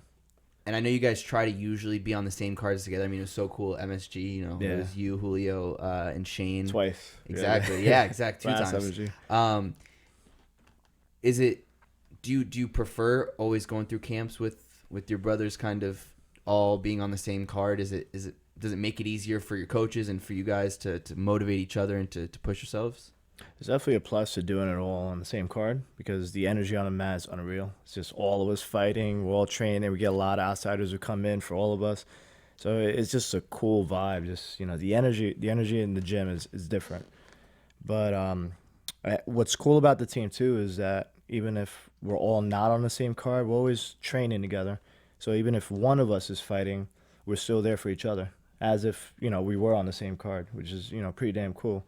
And I know you guys try to usually be on the same cards together. I mean, it was so cool. MSG, it was you, Julio, and Shane. Twice. Exactly. Yeah, exactly. 2 times. MSG. Is it? Do you prefer always going through camps with your brothers, kind of all being on the same card? Does it make it easier for your coaches and for you guys to motivate each other and to push yourselves? There's definitely a plus to doing it all on the same card because the energy on the mat is unreal. It's just all of us fighting. We're all training. We get a lot of outsiders who come in for all of us. So it's just a cool vibe. Just, the energy in the gym is different. But what's cool about the team too is that even if we're all not on the same card, we're always training together. So even if one of us is fighting, we're still there for each other as if, we were on the same card, which is, pretty damn cool.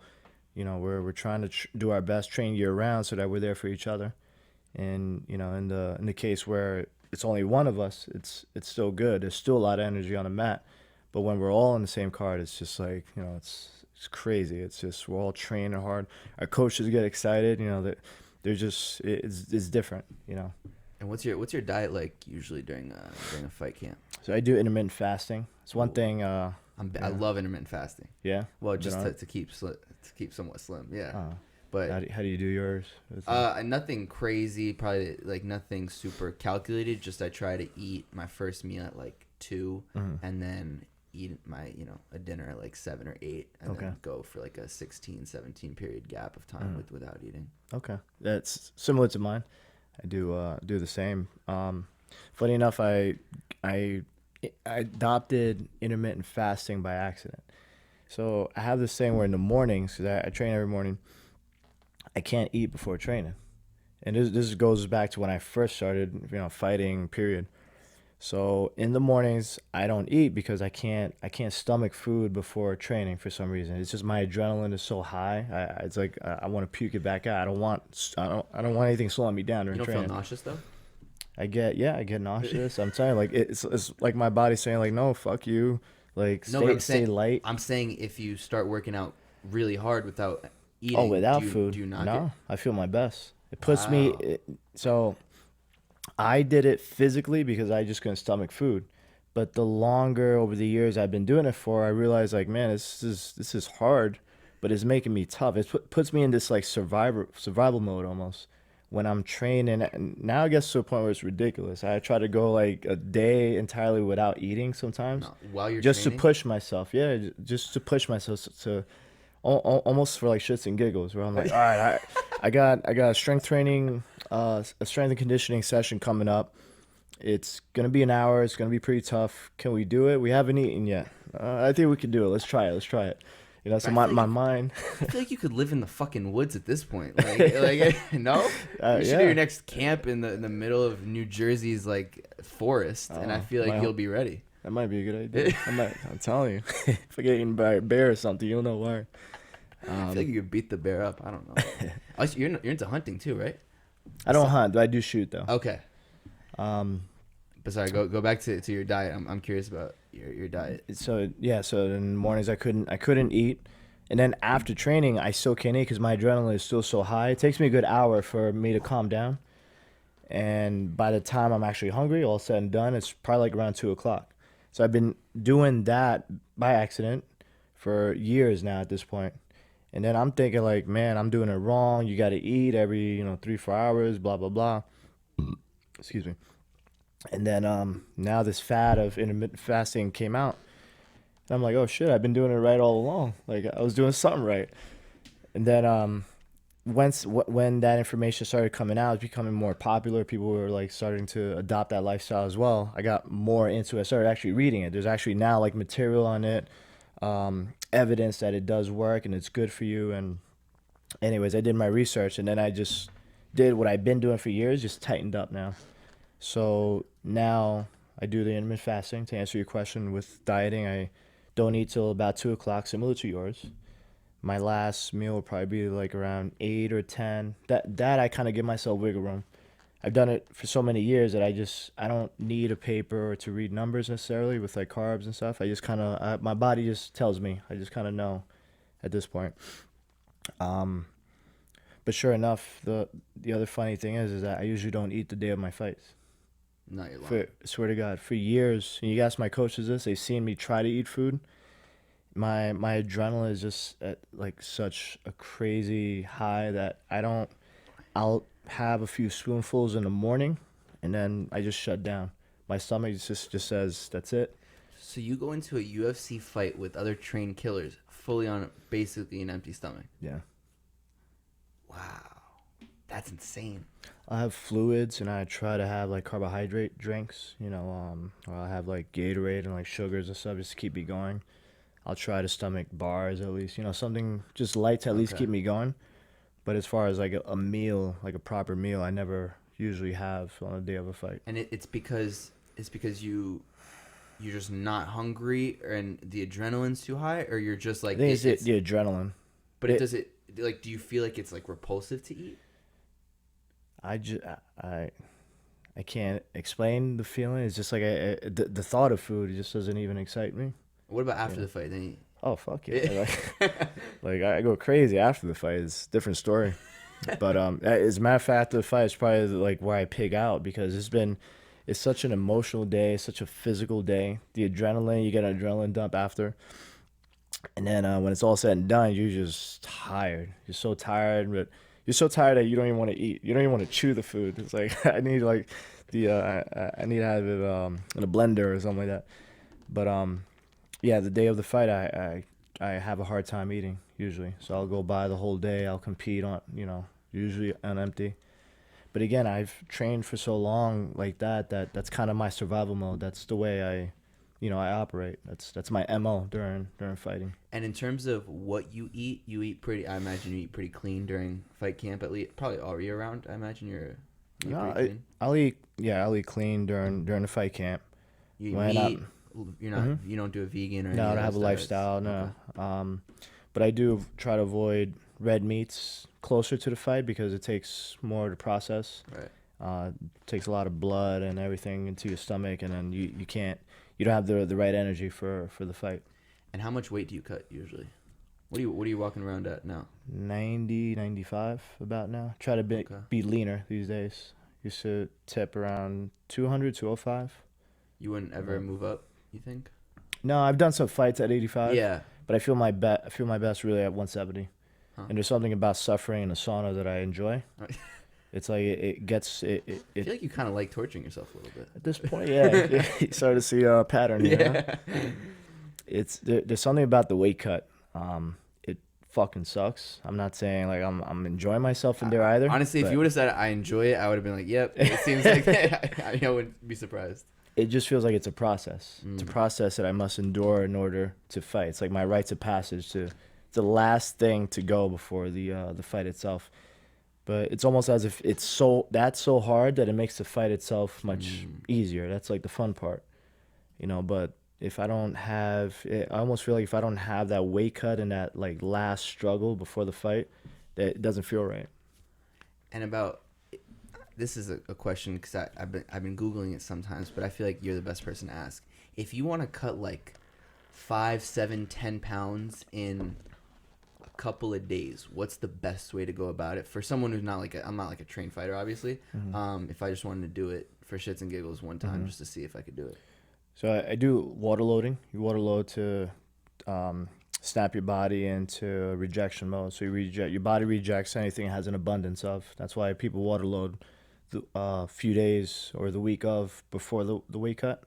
We're trying to do our best, train year round so that we're there for each other. And, in the case where it's only one of us, it's still good. There's still a lot of energy on the mat. But when we're all on the same card, it's just like, it's crazy. It's just, we're all training hard. Our coaches get excited, that they're just, it's different, And what's your diet like usually during a fight camp? So I do intermittent fasting. It's one thing. I love intermittent fasting. Yeah. Well, just to keep somewhat slim. Yeah. But how do you do yours? Nothing crazy. Probably like nothing super calculated. Just I try to eat my first meal at like 2, and then eat my a dinner at like 7 or 8, and then go for like a 16, 17 period gap of time without eating. Okay, that's similar to mine. I do the same. Funny enough, I adopted intermittent fasting by accident. So I have this thing where in the mornings, because I train every morning, I can't eat before training. And this goes back to when I first started, fighting, period. So in the mornings, I don't eat because I can't stomach food before training for some reason. It's just my adrenaline is so high. It's like I want to puke it back out. I don't want anything slowing me down during training. You don't feel nauseous though? I get nauseous. I'm telling you, like it's like my body saying like, no, fuck you, like No, but stay light. I'm saying if you start working out really hard without Oh, eating, without do food, you not get? no, I feel my best. It puts me Wow. so I did it physically because I just couldn't stomach food. But the longer over the years I've been doing it for, I realized like, man, this is hard, but it's making me tough. Puts me in this like survival mode almost when I'm training. And now I guess to a point where it's ridiculous. I try to go like a day entirely without eating sometimes, No, while you're just to training. push myself. Yeah, just to push myself to almost for like shits and giggles. Where I'm like, all right, I got a strength training, a strength and conditioning session coming up. It's gonna be an hour. It's gonna be pretty tough. Can we do it? We haven't eaten yet. I think we can do it. Let's try it. Let's try it. You know, so I my, feel like my mind. I feel like you could live in the fucking woods at this point. Like no, you should do Yeah. your next camp in the middle of New Jersey's like forest, and I feel like my- you'll be ready. That might be a good idea. I'm telling you. If I get eaten by a bear or something, you'll know why. I feel like you could beat the bear up. I don't know. Also, you're into hunting too, right? I don't hunt, but I do shoot though. Okay. Um, But sorry, go back to your diet. I'm curious about your diet. so yeah, so in the mornings I couldn't eat, and then after training I still can't eat because my adrenaline is still so high. It takes me a good hour for me to calm down, and by the time I'm actually hungry, all said and done, it's probably like around 2 o'clock. So I've been doing that by accident for years now at this point. And then I'm thinking like, man, I'm doing it wrong. You got to eat every 3-4 hours, blah blah blah. Excuse me. And then now this fad of intermittent fasting came out. And I'm like, oh shit, I've been doing it right all along. Like I was doing something right. And then when that information started coming out, it's becoming more popular. People were like starting to adopt that lifestyle as well. I got more into it. I started actually reading it. There's actually now like material on it, evidence that it does work and it's good for you. And anyways, I did my research and then I just did what I've been doing for years, just tightened up now. So now I do the intermittent fasting. To answer your question with dieting, I don't eat till about 2 o'clock, similar to yours. My last meal will probably be like around 8 or 10. That I kind of give myself wiggle room. I've done it for so many years that I don't need a paper or to read numbers necessarily with like carbs and stuff. I just kind of my body just tells me. I just kind of know at this point. But sure enough, the other funny thing is that I usually don't eat the day of my fights. No, you're lying. Swear to God, for years, and you ask my coaches this, they've seen me try to eat food. My adrenaline is just at like such a crazy high that I'll have a few spoonfuls in the morning, and then I just shut down. My stomach just says that's it. So you go into a UFC fight with other trained killers, fully on basically an empty stomach. Yeah. Wow, that's insane. I have fluids, and I try to have like carbohydrate drinks, or I'll have like Gatorade and like sugars and stuff just to keep me going. I'll try to stomach bars at least, something just light to at least Okay. keep me going. But as far as like a meal, like a proper meal, I never usually have on the day of a fight. And it's because you're just not hungry and the adrenaline's too high, or you're just like I think it's the adrenaline. But does it like? Do you feel like it's like repulsive to eat? I can't explain the feeling. It's just like the thought of food just doesn't even excite me. What about after the fight? Then Oh fuck yeah! Like I go crazy after the fight. It's a different story. But as a matter of fact, the fight is probably like where I pig out because it's such an emotional day, such a physical day. The adrenaline, you get an adrenaline dump after, and then when it's all said and done, you're just tired. You're so tired, but you're so tired that you don't even want to eat. You don't even want to chew the food. It's like I need like I need to have it in a blender or something like that. But yeah, the day of the fight, I have a hard time eating usually. So I'll go by the whole day. I'll compete on, usually on empty. But again, I've trained for so long like that's kind of my survival mode. That's the way I operate. That's my MO during fighting. And in terms of what you eat pretty. I imagine you eat pretty clean during fight camp. At least probably all year round. I imagine you eat pretty clean. I'll eat clean during the fight camp. You eat When meat. You're not. You don't do a vegan or No, I any don't of have a those diets? lifestyle. No. Okay. But I do try to avoid red meats closer to the fight because it takes more to process. Right. Takes a lot of blood and everything into your stomach, and then you don't have the right energy for the fight. And how much weight do you cut usually? What are you walking around at now? 90, 95 about now. Try to be leaner these days. Used to tip around 200, 205. You wouldn't ever move up, you think? No, I've done some fights at 85. Yeah. But I feel my best really at 170. Huh. And there's something about suffering in the sauna that I enjoy. It's like it gets it. I feel like you kind of like torturing yourself a little bit. At this point, yeah. You start to see a pattern. Yeah. There's something about the weight cut. It fucking sucks. I'm not saying like I'm enjoying myself in there either. Honestly, if you would have said I enjoy it, I would have been like, yep. It seems like I wouldn't be surprised. It just feels like it's a process. It's a process that I must endure in order to fight. It's like my rites of passage to the last thing to go before the fight itself. But it's almost as if it's so hard that it makes the fight itself much easier. That's like the fun part, But if I don't have, I almost feel like if I don't have that weight cut and that like last struggle before the fight, that it doesn't feel right. And this is a question because I've been Googling it sometimes, but I feel like you're the best person to ask. If you want to cut like 5, 7, 10 pounds in a couple of days, what's the best way to go about it for someone who's I'm not like a trained fighter, obviously. If I just wanted to do it for shits and giggles one time just to see if I could do it. So I do water loading. You water load to snap your body into rejection mode. So your body rejects anything it has an abundance of. That's why people water load a few days or the week of before the weight cut.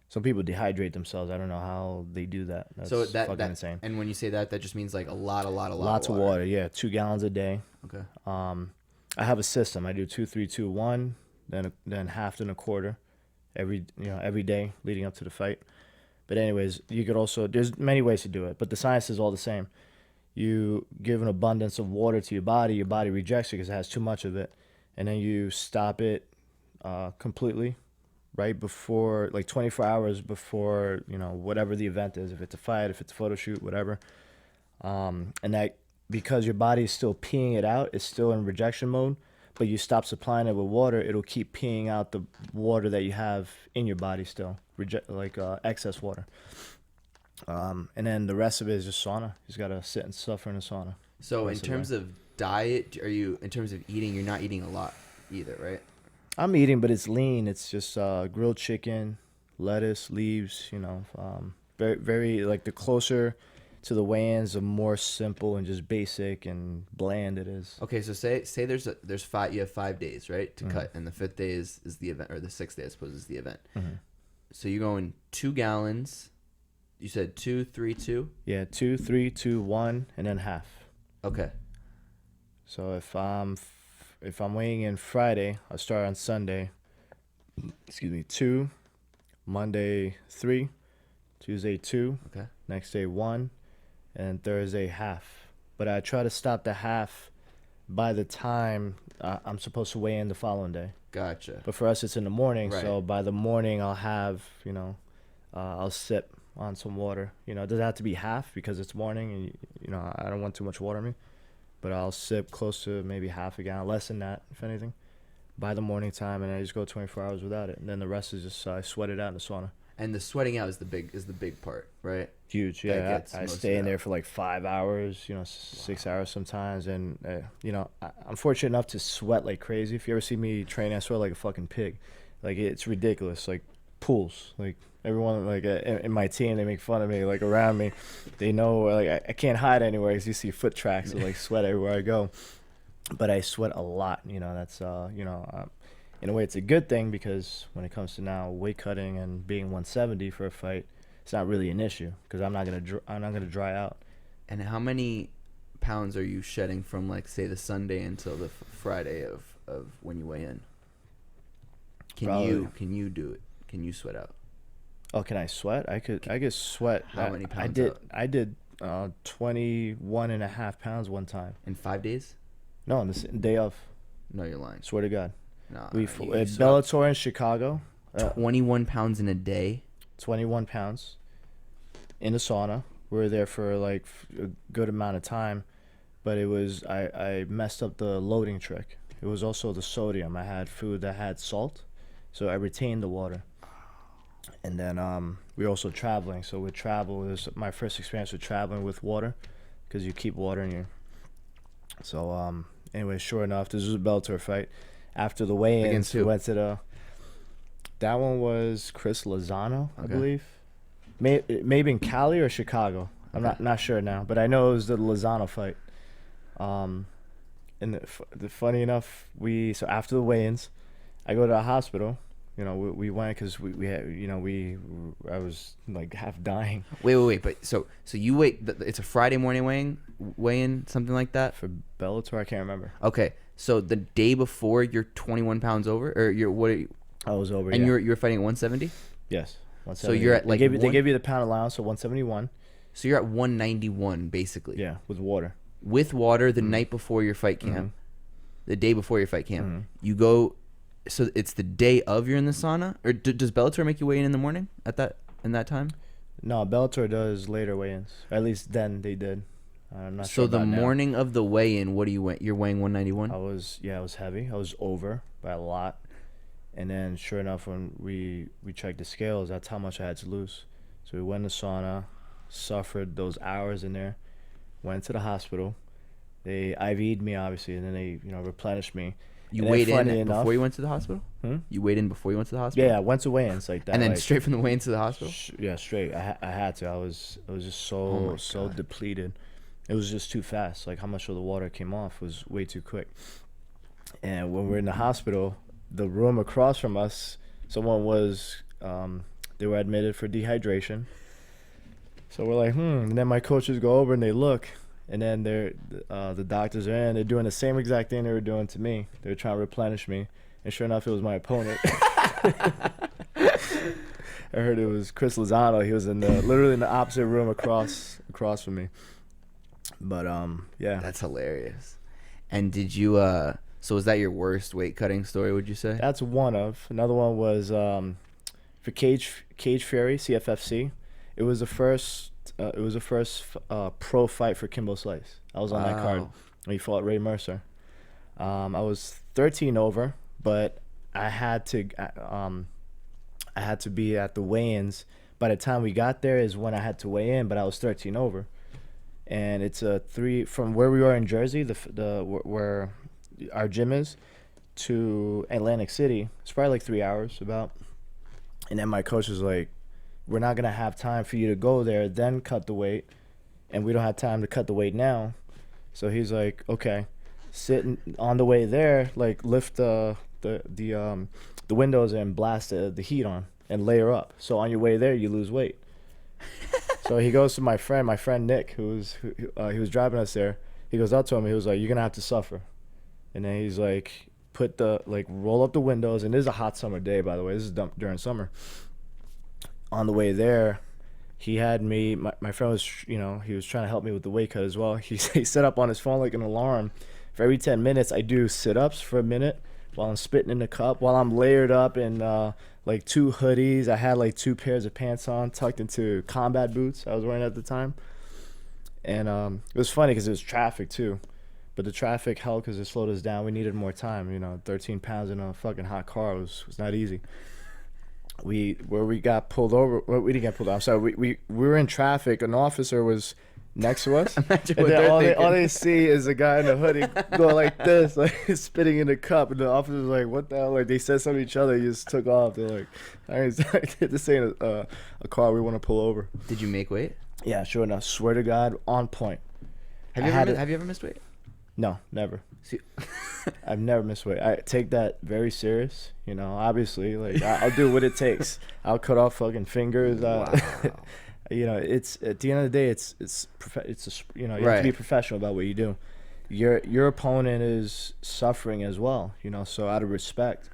Some people dehydrate themselves. I don't know how they do that. That's fucking insane. And when you say that just means like lots of water. Yeah, 2 gallons a day. Okay. I have a system. I do 2, 3, 2, 1, then half and a quarter every day leading up to the fight. But anyways, you could also, there's many ways to do it, but the science is all the same. You give an abundance of water to your body rejects it because it has too much of it, and then you stop it completely right before, like 24 hours before, whatever the event is, if it's a fight, if it's a photo shoot, whatever. And that, because your body is still peeing it out, it's still in rejection mode, but you stop supplying it with water, it'll keep peeing out the water that you have in your body still, excess water. And then the rest of it is just sauna. You just gotta sit and suffer in a sauna. So in terms of diet, in terms of eating, you're not eating a lot either, right? I'm eating, but it's lean. It's just grilled chicken, lettuce, leaves, very, very, like the closer to the weigh-ins, the more simple and just basic and bland it is. Okay, so say there's 5, you have 5 days, right, to cut, and the 5th day is the event, or the 6th day I suppose is the event. So you're going 2 gallons. You said 2, 3, 2. Yeah, 2, 3, 2, 1, and then half. Okay. So if I'm weighing in Friday, I'll start on Sunday. 2, Monday 3, Tuesday 2. Okay. Next day 1. And Thursday half. But I try to stop the half by the time I'm supposed to weigh in the following day. Gotcha. But for us, it's in the morning, right. So by the morning I'll have, I'll sip on some water. It doesn't have to be half because it's morning and, I don't want too much water in me. But I'll sip close to maybe half a gallon, less than that, if anything, by the morning time, and I just go 24 hours without it. And then the rest is just I sweat it out in the sauna. And the sweating out is the big part, right? Huge, yeah. I stay in there for like 5 hours, 6 hours sometimes, and I'm fortunate enough to sweat like crazy. If you ever see me train, I sweat like a fucking pig. Like it's ridiculous. Like pools. Like everyone like in my team, they make fun of me. Like around me, they know like I can't hide anywhere because you see foot tracks of like sweat everywhere I go. But I sweat a lot. That's in a way, it's a good thing because when it comes to now weight cutting and being 170 for a fight, it's not really an issue because I'm not gonna dry out. And how many pounds are you shedding from like say the Sunday until the Friday of when you weigh in? Can you do it? Can you sweat out? Oh, can I sweat? I could sweat. How many pounds? I did 21.5 pounds one time. In 5 days? No, on the day of. No, you're lying. Swear to God. No. At Bellator in Chicago. 21 pounds in a day? 21 pounds in the sauna. We were there for like a good amount of time, but it was I messed up the loading trick. It was also the sodium. I had food that had salt, so I retained the water. And then we were also traveling. So with travel, it was my first experience with traveling with water, because you keep water in you. So anyway, sure enough, this was a Bellator fight. After the weigh-ins, we went to that one was Chris Lozano, I believe. Maybe in Cali or Chicago. I'm not sure now, but I know it was the Lozano fight. And the funny enough, so after the weigh-ins, I go to the hospital. You know, we went because we had, you know, I was like half dying. Wait. But so you wait. It's a Friday morning weigh-in, something like that for Bellator. I can't remember. Okay, so the day before, you're 21 pounds over, or I was over. And you're fighting at 170. Yes. 170. So you're at like they gave you the pound allowance, so 171. So you're at 191 basically. Yeah, with water. With water the night before your fight camp, the day before your fight camp, you go. So it's the day of you're in the sauna, or does Bellator make you weigh in the morning in that time? No, Bellator does later weigh-ins. Or at least then they did. I'm not sure. So the morning of the weigh-in, what do you weigh? You're weighing 191. I was heavy. I was over by a lot. And then sure enough, when we checked the scales, that's how much I had to lose. So we went to sauna, suffered those hours in there, went to the hospital. They IV'd me obviously, and then they replenished me. You weighed in before you went to the hospital? You weighed in before you went to the hospital? Yeah, I went to weigh-ins like that. And then straight from the weigh-ins to the hospital? Yeah, straight. I had to. I was just so depleted. It was just too fast. Like how much of the water came off was way too quick. And when we're in the hospital, the room across from us, someone was, they were admitted for dehydration. So we're like, And then my coaches go over and they look. And then the doctors are in. They're doing the same exact thing they were doing to me. They were trying to replenish me. And sure enough, it was my opponent. I heard it was Chris Lozano. He was literally in the opposite room across from me. But yeah. That's hilarious. And did you so was that your worst weight cutting story, would you say? That's one of. Another one was for Cage Fury, CFFC. It was the first pro fight for Kimbo Slice. I was on that card when he fought Ray Mercer. I was 13 over, but I had to be at the weigh-ins. By the time we got there is when I had to weigh in, but I was 13 over. And it's from where we are in Jersey, where our gym is, to Atlantic City. It's probably like 3 hours about. And then my coach was like, we're not going to have time for you to go there, then cut the weight. And we don't have time to cut the weight now. So he's like, okay, sit on the way there, like lift the windows and blast the heat on and layer up. So on your way there, you lose weight. So he goes to my friend Nick, he was driving us there. He goes up to him, he was like, you're going to have to suffer. And then he's like, roll up the windows. And this is a hot summer day, by the way. This is during summer. On the way there, he had me, my friend was, he was trying to help me with the weight cut as well. He set up on his phone like an alarm. For every 10 minutes, I do sit-ups for a minute while I'm spitting in the cup, while I'm layered up in like 2 hoodies. I had like 2 pairs of pants on, tucked into combat boots I was wearing at the time. And it was funny because it was traffic too. But the traffic helped because it slowed us down. We needed more time. 13 pounds in a fucking hot car was not easy. We got pulled over. Well, we didn't get pulled over. I'm sorry. We were in traffic. An officer was next to us. Imagine and what then all they see is a guy in a hoodie going like this, like spitting in the cup. And the officer's like, what the hell? Like they said something to each other. He just took off. They're like, this ain't a car we want to pull over. Did you make weight? Yeah, sure enough. Swear to God, on point. Have you ever missed weight? No, never. I've never missed weight. I take that very serious. Obviously, like I'll do what it takes. I'll cut off fucking fingers. Wow. It's at the end of the day, it's you right. have to be professional about what you do. Your opponent is suffering as well. So out of respect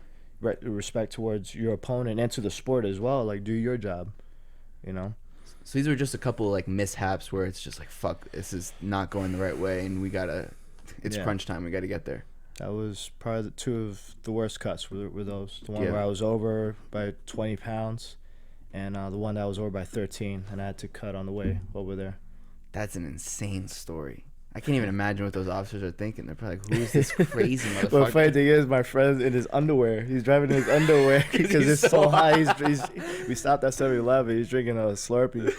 towards your opponent and to the sport as well, like do your job. So these were just a couple like mishaps where it's just like, fuck, this is not going the right way, and it's crunch time. We got to get there. That was probably 2 of the worst cuts were those. The one where I was over by 20 pounds and the one that I was over by 13, and I had to cut on the way over there. That's an insane story. I can't even imagine what those officers are thinking. They're probably like, who is this crazy motherfucker? Well, the funny thing is, my friend's in his underwear. He's driving in his underwear because it's so high. We stopped at 7-Eleven. He's drinking a Slurpee.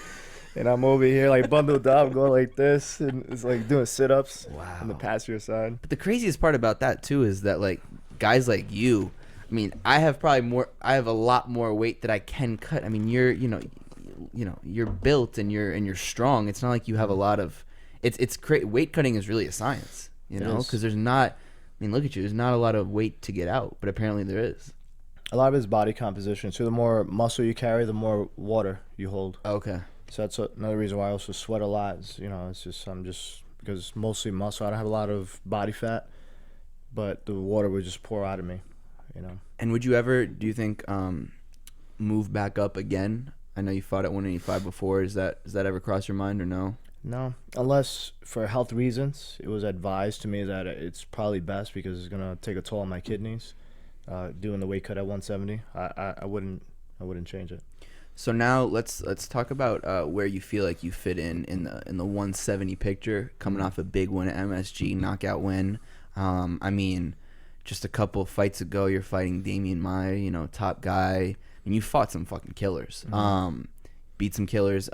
And I'm over here like bundled up, going like this, and it's like doing sit-ups on the passenger side. But the craziest part about that too is that like guys like you, I mean, I have a lot more weight that I can cut. I mean, you're you're built and you're strong. It's not like you have a lot of. It's great. Weight cutting is really a science, because there's not. I mean, look at you. There's not a lot of weight to get out, but apparently there is. A lot of it's body composition. So the more muscle you carry, the more water you hold. Okay. So that's another reason why I also sweat a lot. It's just because it's mostly muscle. I don't have a lot of body fat, but the water would just pour out of me. And would you ever, do you think, move back up again? I know you fought at 185 before. Does that ever cross your mind or no? No, unless for health reasons. It was advised to me that it's probably best because it's gonna take a toll on my kidneys. Doing the weight cut at 170, I wouldn't change it. So now let's talk about where you feel like you fit in the 170 picture, coming off a big win at MSG, knockout win. I mean, just a couple of fights ago, you're fighting Damian Maia, top guy. I mean, you fought some fucking killers. Beat some killers.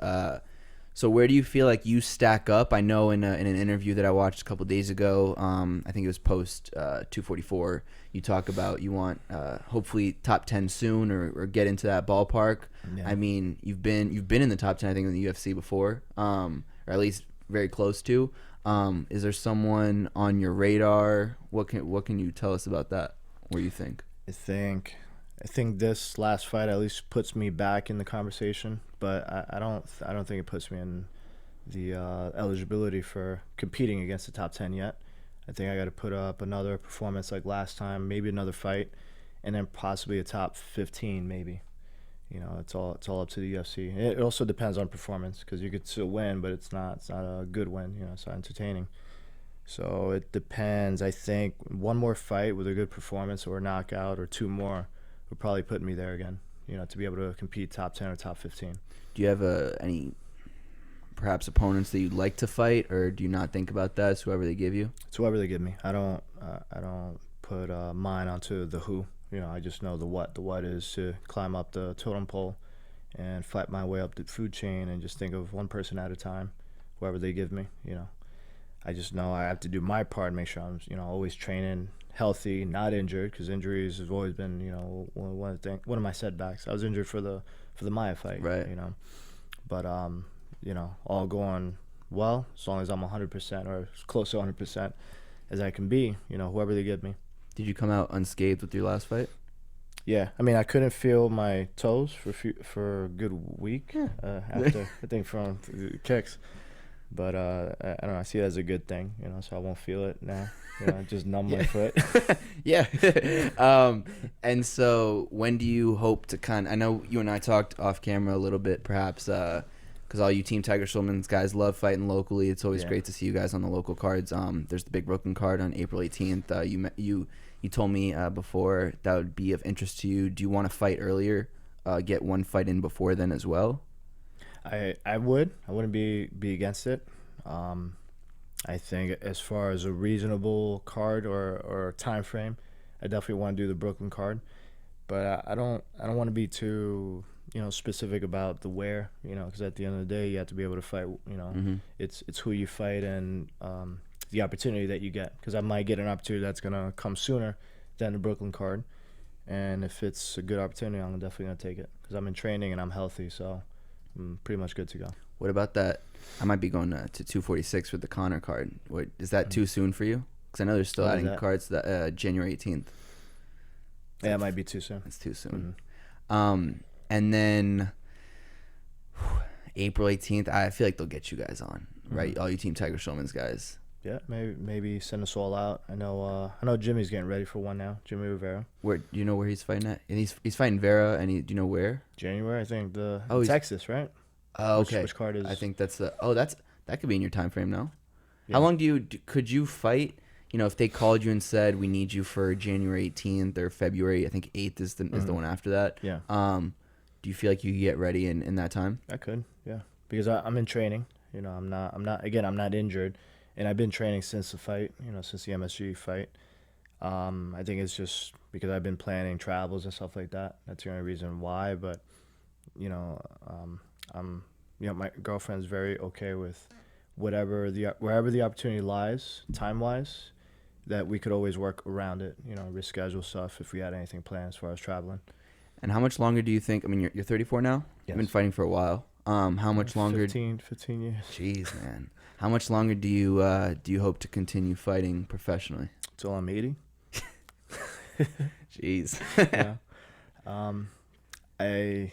So where do you feel like you stack up? I know in an interview that I watched a couple days ago, I think it was post 244, you talk about you want hopefully top 10 soon or get into that ballpark. Yeah. I mean, you've been in the top 10, I think, in the UFC before, or at least very close to. Is there someone on your radar? What can you tell us about that? What do you think? I think this last fight at least puts me back in the conversation, but I don't think it puts me in the eligibility for competing against the top 10 yet. I think I got to put up another performance like last time, maybe another fight, and then possibly a top 15 maybe. It's all up to the UFC. It also depends on performance because you could still win, but it's not a good win. It's not entertaining. So it depends. I think one more fight with a good performance or a knockout or two more would probably put me there again, to be able to compete top 10 or top 15. Do you have any perhaps opponents that you'd like to fight, or do you not think about that? It's whoever they give you? It's whoever they give me. I don't put mine onto the who. I just know the what. The what is to climb up the totem pole and fight my way up the food chain and just think of one person at a time, whoever they give me. I just know I have to do my part and make sure I'm always training healthy, not injured, because injuries have always been one of my setbacks. I was injured for the Maia fight, right? But all going well as long as I'm 100% or as close to 100% as I can be. Whoever they give me. Did you come out unscathed with your last fight? Yeah, I mean I couldn't feel my toes for a good week after I think from the kicks. But I don't know. I see it as a good thing, so I won't feel it now. Just numb my foot. Yeah. And so when do you hope to I know you and I talked off camera a little bit, perhaps, because all you Team Tiger Schulman's guys love fighting locally. It's always great to see you guys on the local cards. There's the big Brooklyn card on April 18th. You told me before that would be of interest to you. Do you want to fight earlier? Get one fight in before then as well? I wouldn't be against it. I think as far as a reasonable card or time frame, I definitely want to do the Brooklyn card, but I don't want to be too specific about the where, because at the end of the day you have to be able to fight. It's who you fight and the opportunity that you get, because I might get an opportunity that's gonna come sooner than the Brooklyn card, and if it's a good opportunity, I'm definitely gonna take it because I'm in training and I'm healthy, so I'm pretty much good to go. What about that? I might be going to 246 with the Connor card. What is that too soon for you? Because I know they're still adding cards that January 18th. Yeah, it might be too soon. It's too soon. And then April 18th, I feel like they'll get you guys on, right? All you Team Tiger Schulman's guys. Yeah, maybe send us all out. I know Jimmy's getting ready for one now. Jimmy Rivera. Where do you know where he's fighting at? And he's fighting Vera, and do you know where? January, I think. Texas, right? Oh, okay. Which card is? I think that's that could be in your time frame now. Yeah. How long could you fight? If they called you and said we need you for January 18th or February, I think 8th is the one after that. Yeah. Do you feel like you could get ready in that time? I could, yeah, because I'm in training. I'm not injured, and I've been training since the fight, since the MSG fight. I think it's just because I've been planning travels and stuff like that. That's the only reason why. But I'm, my girlfriend's very okay with wherever the opportunity lies, time wise, that we could always work around it. Reschedule stuff if we had anything planned as far as traveling. And how much longer do you think? I mean, you're 34 now. Yes. You've been fighting for a while. How much longer? 15 years. Jeez, man. How much longer do you hope to continue fighting professionally? Till I'm 80. Jeez. Yeah. I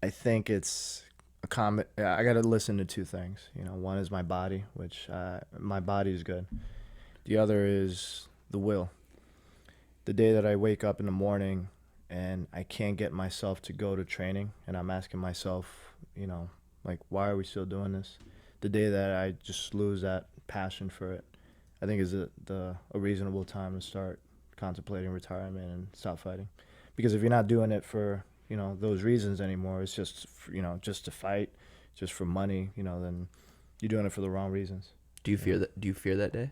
think it's a comment. I got to listen to two things. One is my body, which my body is good. The other is the will. The day that I wake up in the morning and I can't get myself to go to training, and I'm asking myself, like, why are we still doing this? The day that I just lose that passion for it, I think is a reasonable time to start contemplating retirement and stop fighting. Because if you're not doing it for those reasons anymore, it's just just to fight, just for money, then you're doing it for the wrong reasons. Do you fear that? Do you fear that day?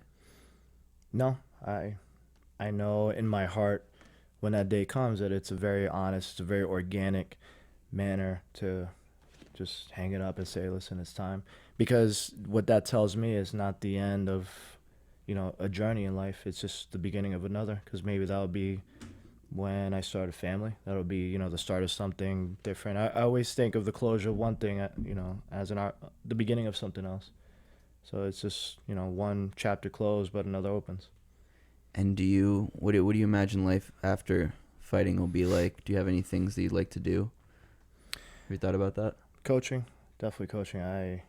No, I know in my heart when that day comes that it's a very honest, it's a very organic manner to just hang it up and say, listen, it's time. Because what that tells me is not the end of a journey in life. It's just the beginning of another, because maybe that'll be when I start a family. That'll be the start of something different. I always think of the closure of one thing as the beginning of something else. So it's just one chapter closed but another opens. And what do you imagine life after fighting will be like? Do you have any things that you'd like to do? Have you thought about that? Coaching, definitely coaching. I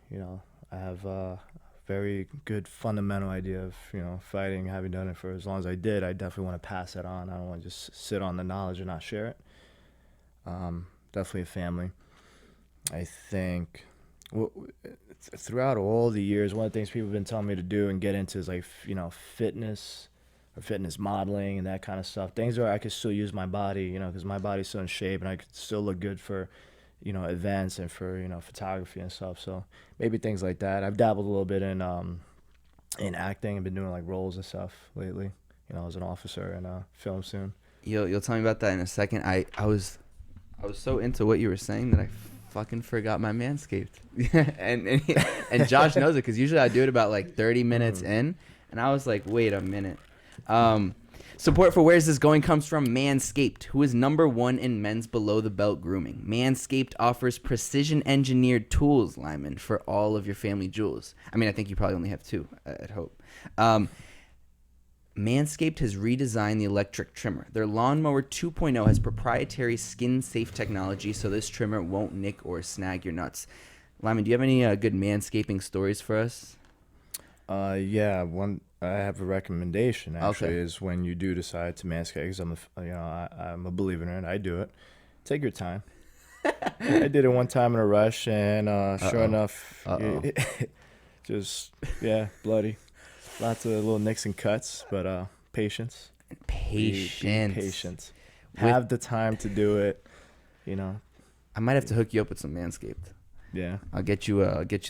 have a very good fundamental idea of fighting. Having done it for as long as I did, I definitely want to pass that on. I don't want to just sit on the knowledge and not share it. Definitely a family. I think throughout all the years, one of the things people have been telling me to do and get into is like fitness or fitness modeling and that kind of stuff. Things where I could still use my body, because my body's still in shape and I could still look good for events and for photography and stuff. So maybe things like that. I've dabbled a little bit in acting. I've been doing like roles and stuff lately. As an officer in a film soon. You'll tell me about that in a second. I was so into what you were saying that I fucking forgot my Manscaped. and Josh knows it, because usually I do it about like 30 minutes in, and I was like, wait a minute. Support for Where's This Going comes from Manscaped, who is #1 in men's below-the-belt grooming. Manscaped offers precision-engineered tools, Lyman, for all of your family jewels. I mean, I think you probably only have two, I'd hope. Manscaped has redesigned the electric trimmer. Their Lawnmower 2.0 has proprietary skin-safe technology, so this trimmer won't nick or snag your nuts. Lyman, do you have any good manscaping stories for us? Yeah, one I have a recommendation actually. Okay. Is when you do decide to manscape, because I'm a believer in it. I do it. Take your time. I did it one time in a rush, and sure enough, just bloody, lots of little nicks and cuts, but patience. Patience. Have the time to do it. I might have to hook you up with some Manscaped. Yeah, I'll get you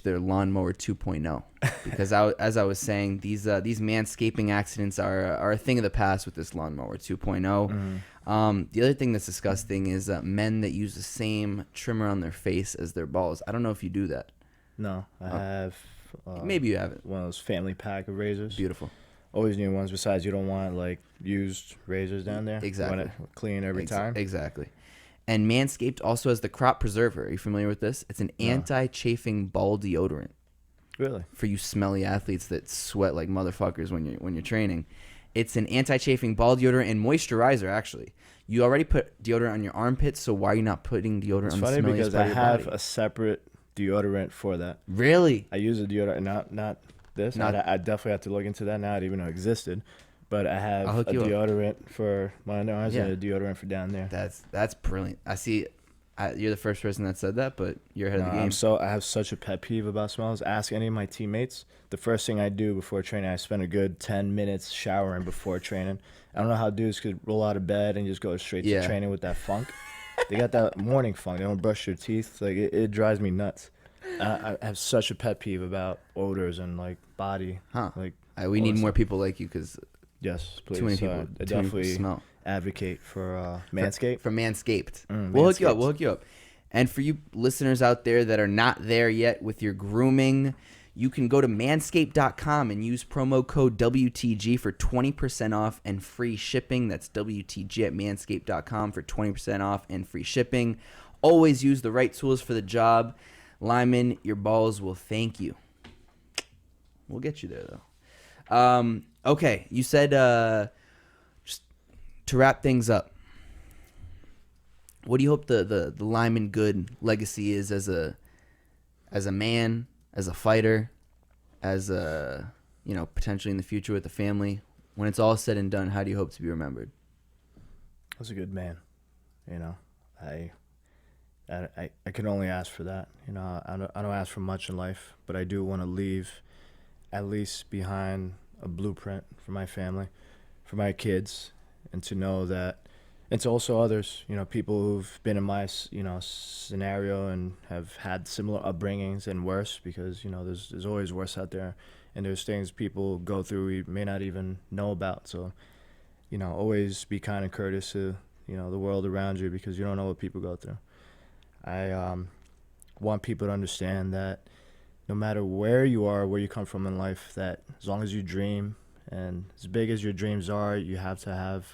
their Lawnmower 2.0, because as I was saying, these manscaping accidents are a thing of the past with this Lawnmower 2.0. Mm-hmm. The other thing that's disgusting is men that use the same trimmer on their face as their balls. I don't know if you do that. No, I have. Maybe you have it. One of those family pack of razors. Beautiful. Always new ones. Besides, you don't want like used razors down there. Exactly. You want it clean every time. Exactly. And Manscaped also has the Crop Preserver. Are you familiar with this? It's an anti-chafing ball deodorant. Really? For you smelly athletes that sweat like motherfuckers when you're training. It's an anti-chafing ball deodorant and moisturizer, actually. You already put deodorant on your armpits, so why are you not putting deodorant on the smelliest part of your body? It's funny because I have a separate deodorant for that. Really? I use a deodorant, not this. I definitely have to look into that now. I didn't even know it existed. But I have a deodorant for my underarms and a deodorant for down there. That's brilliant. I see. You're the first person that said that, but you're ahead of the game. I have such a pet peeve about smells. Ask any of my teammates. The first thing I do before training, I spend a good 10 minutes showering before training. I don't know how dudes could roll out of bed and just go straight to training with that funk. They got that morning funk. They don't brush their teeth. Like it drives me nuts. I have such a pet peeve about odors and like body. Huh. Like We need more people like you because Yes, please. too many people. I Too many definitely people smell. advocate for Manscaped. For Manscaped. Mm, We'll hook you up. Manscaped. We'll hook you up. And for you listeners out there that are not there yet with your grooming, you can go to manscaped.com and use promo code WTG for 20% off and free shipping. That's WTG at manscaped.com for 20% off and free shipping. Always use the right tools for the job. Lyman, your balls will thank you. We'll get you there, though. Okay, you said just to wrap things up, what do you hope the Lyman Good legacy is as a man, as a fighter, as a, potentially in the future with a family? When it's all said and done, how do you hope to be remembered? I was a good man. I can only ask for that. I don't ask for much in life, but I do want to leave at least behind a blueprint for my family, for my kids, and to know that, and to also others, people who've been in my, scenario and have had similar upbringings and worse, because, there's always worse out there, and there's things people go through we may not even know about. So, always be kind and courteous to, the world around you, because you don't know what people go through. I want people to understand that no matter where you are, where you come from in life, that as long as you dream, and as big as your dreams are, you have to have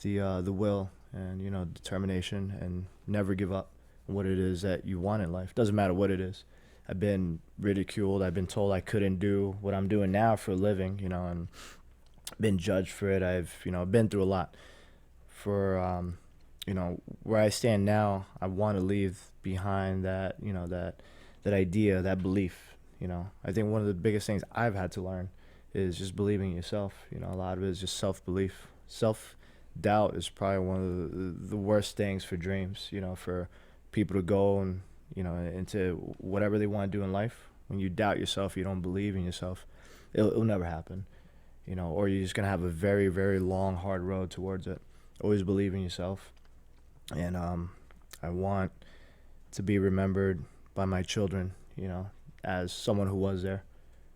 the will and determination, and never give up on what it is that you want in life. Doesn't matter what it is. I've been ridiculed. I've been told I couldn't do what I'm doing now for a living, and been judged for it. I've been through a lot. For where I stand now, I want to leave behind that that idea, that belief. I think one of the biggest things I've had to learn is just believing in yourself. A lot of it is just self-belief. Self-doubt is probably one of the worst things for dreams, for people to go and, into whatever they want to do in life. When you doubt yourself, you don't believe in yourself, it'll never happen, or you're just going to have a very, very long, hard road towards it. Always believe in yourself. And I want to be remembered by my children, as someone who was there,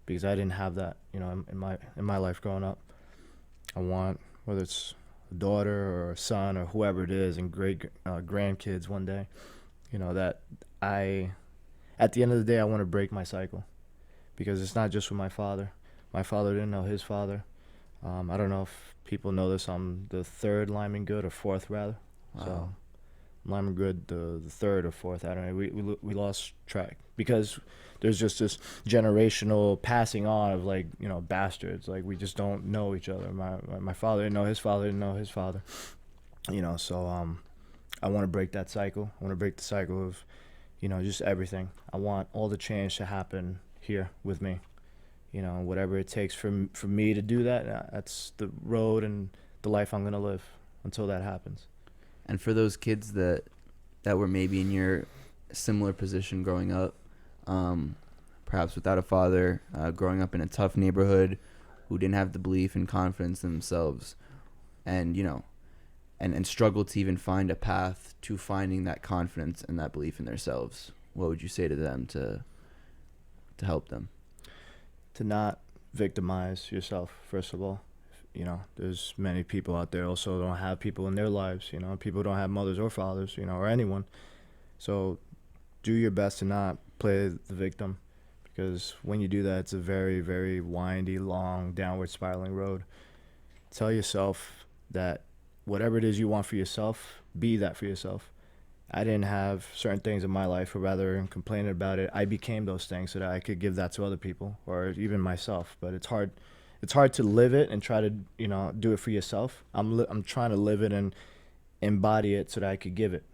because I didn't have that, in my life growing up. I want, whether it's a daughter or a son or whoever it is, and great grandkids one day, that at the end of the day, I want to break my cycle, because it's not just with my father. My father didn't know his father. I don't know if people know this. I'm the third Lyman Good, or fourth rather. Wow. So Lyman Good, the third or fourth. I don't know. We lost track, because there's just this generational passing on of bastards. We just don't know each other. My father didn't know his father, didn't know his father. So I want to break that cycle. I want to break the cycle of, just everything. I want all the change to happen here with me. Whatever it takes for me to do that, that's the road and the life I'm going to live until that happens. And for those kids that were maybe in your similar position growing up, perhaps without a father, growing up in a tough neighborhood, who didn't have the belief and confidence in themselves, and and struggled to even find a path to finding that confidence and that belief in themselves, what would you say to them to help them? To not victimize yourself, first of all. There's many people out there also don't have people in their lives, people don't have mothers or fathers, or anyone. So do your best to not play the victim, because when you do that, it's a very, very windy, long, downward spiraling road. Tell yourself that whatever it is you want for yourself, be that for yourself. I didn't have certain things in my life, or rather than complaining about it, I became those things so that I could give that to other people, or even myself. But it's hard to live it and try to do it for yourself. I'm trying to live it and embody it so that I could give it.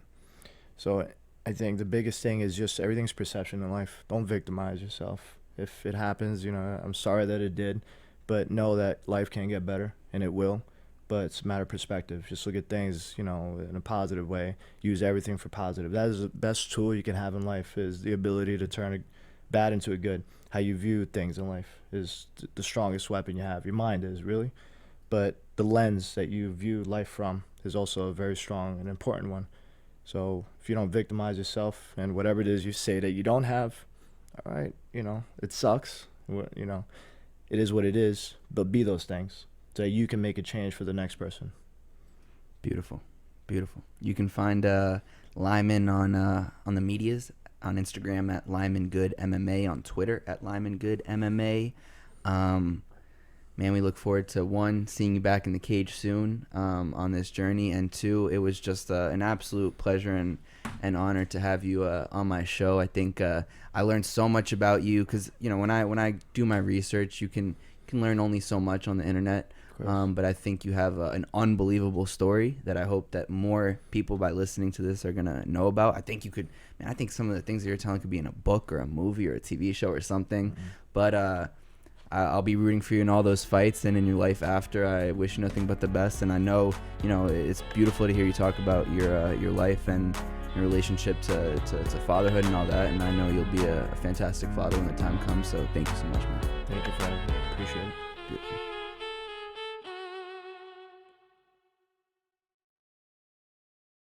So I think the biggest thing is just everything's perception in life. Don't victimize yourself. If it happens, I'm sorry that it did, but know that life can get better, and it will. But it's a matter of perspective. Just look at things, in a positive way. Use everything for positive. That is the best tool you can have in life, is the ability to turn a bad into a good. How you view things in life is the strongest weapon you have. Your mind is, really. But the lens that you view life from is also a very strong and important one. So if you don't victimize yourself, and whatever it is you say that you don't have, all right, it sucks. it is what it is, but be those things so you can make a change for the next person. Beautiful. You can find Lyman on the medias, on Instagram at Lyman Good MMA, on Twitter at Lyman Good MMA. Man, we look forward to, one, seeing you back in the cage soon on this journey, and two, it was just an absolute pleasure and honor to have you on my show. I think I learned so much about you because, you know, when I do my research, you can learn only so much on the internet. But I think you have an unbelievable story that I hope that more people, by listening to this, are going to know about. I think you could, man, I think some of the things that you're telling could be in a book or a movie or a TV show or something. Mm-hmm. But I'll be rooting for you in all those fights and in your life after. I wish you nothing but the best. And I know, you know, it's beautiful to hear you talk about your life and your relationship to fatherhood and all that. And I know you'll be a fantastic father when the time comes. So thank you so much, man. Thank you for having me. Appreciate it. Beautiful.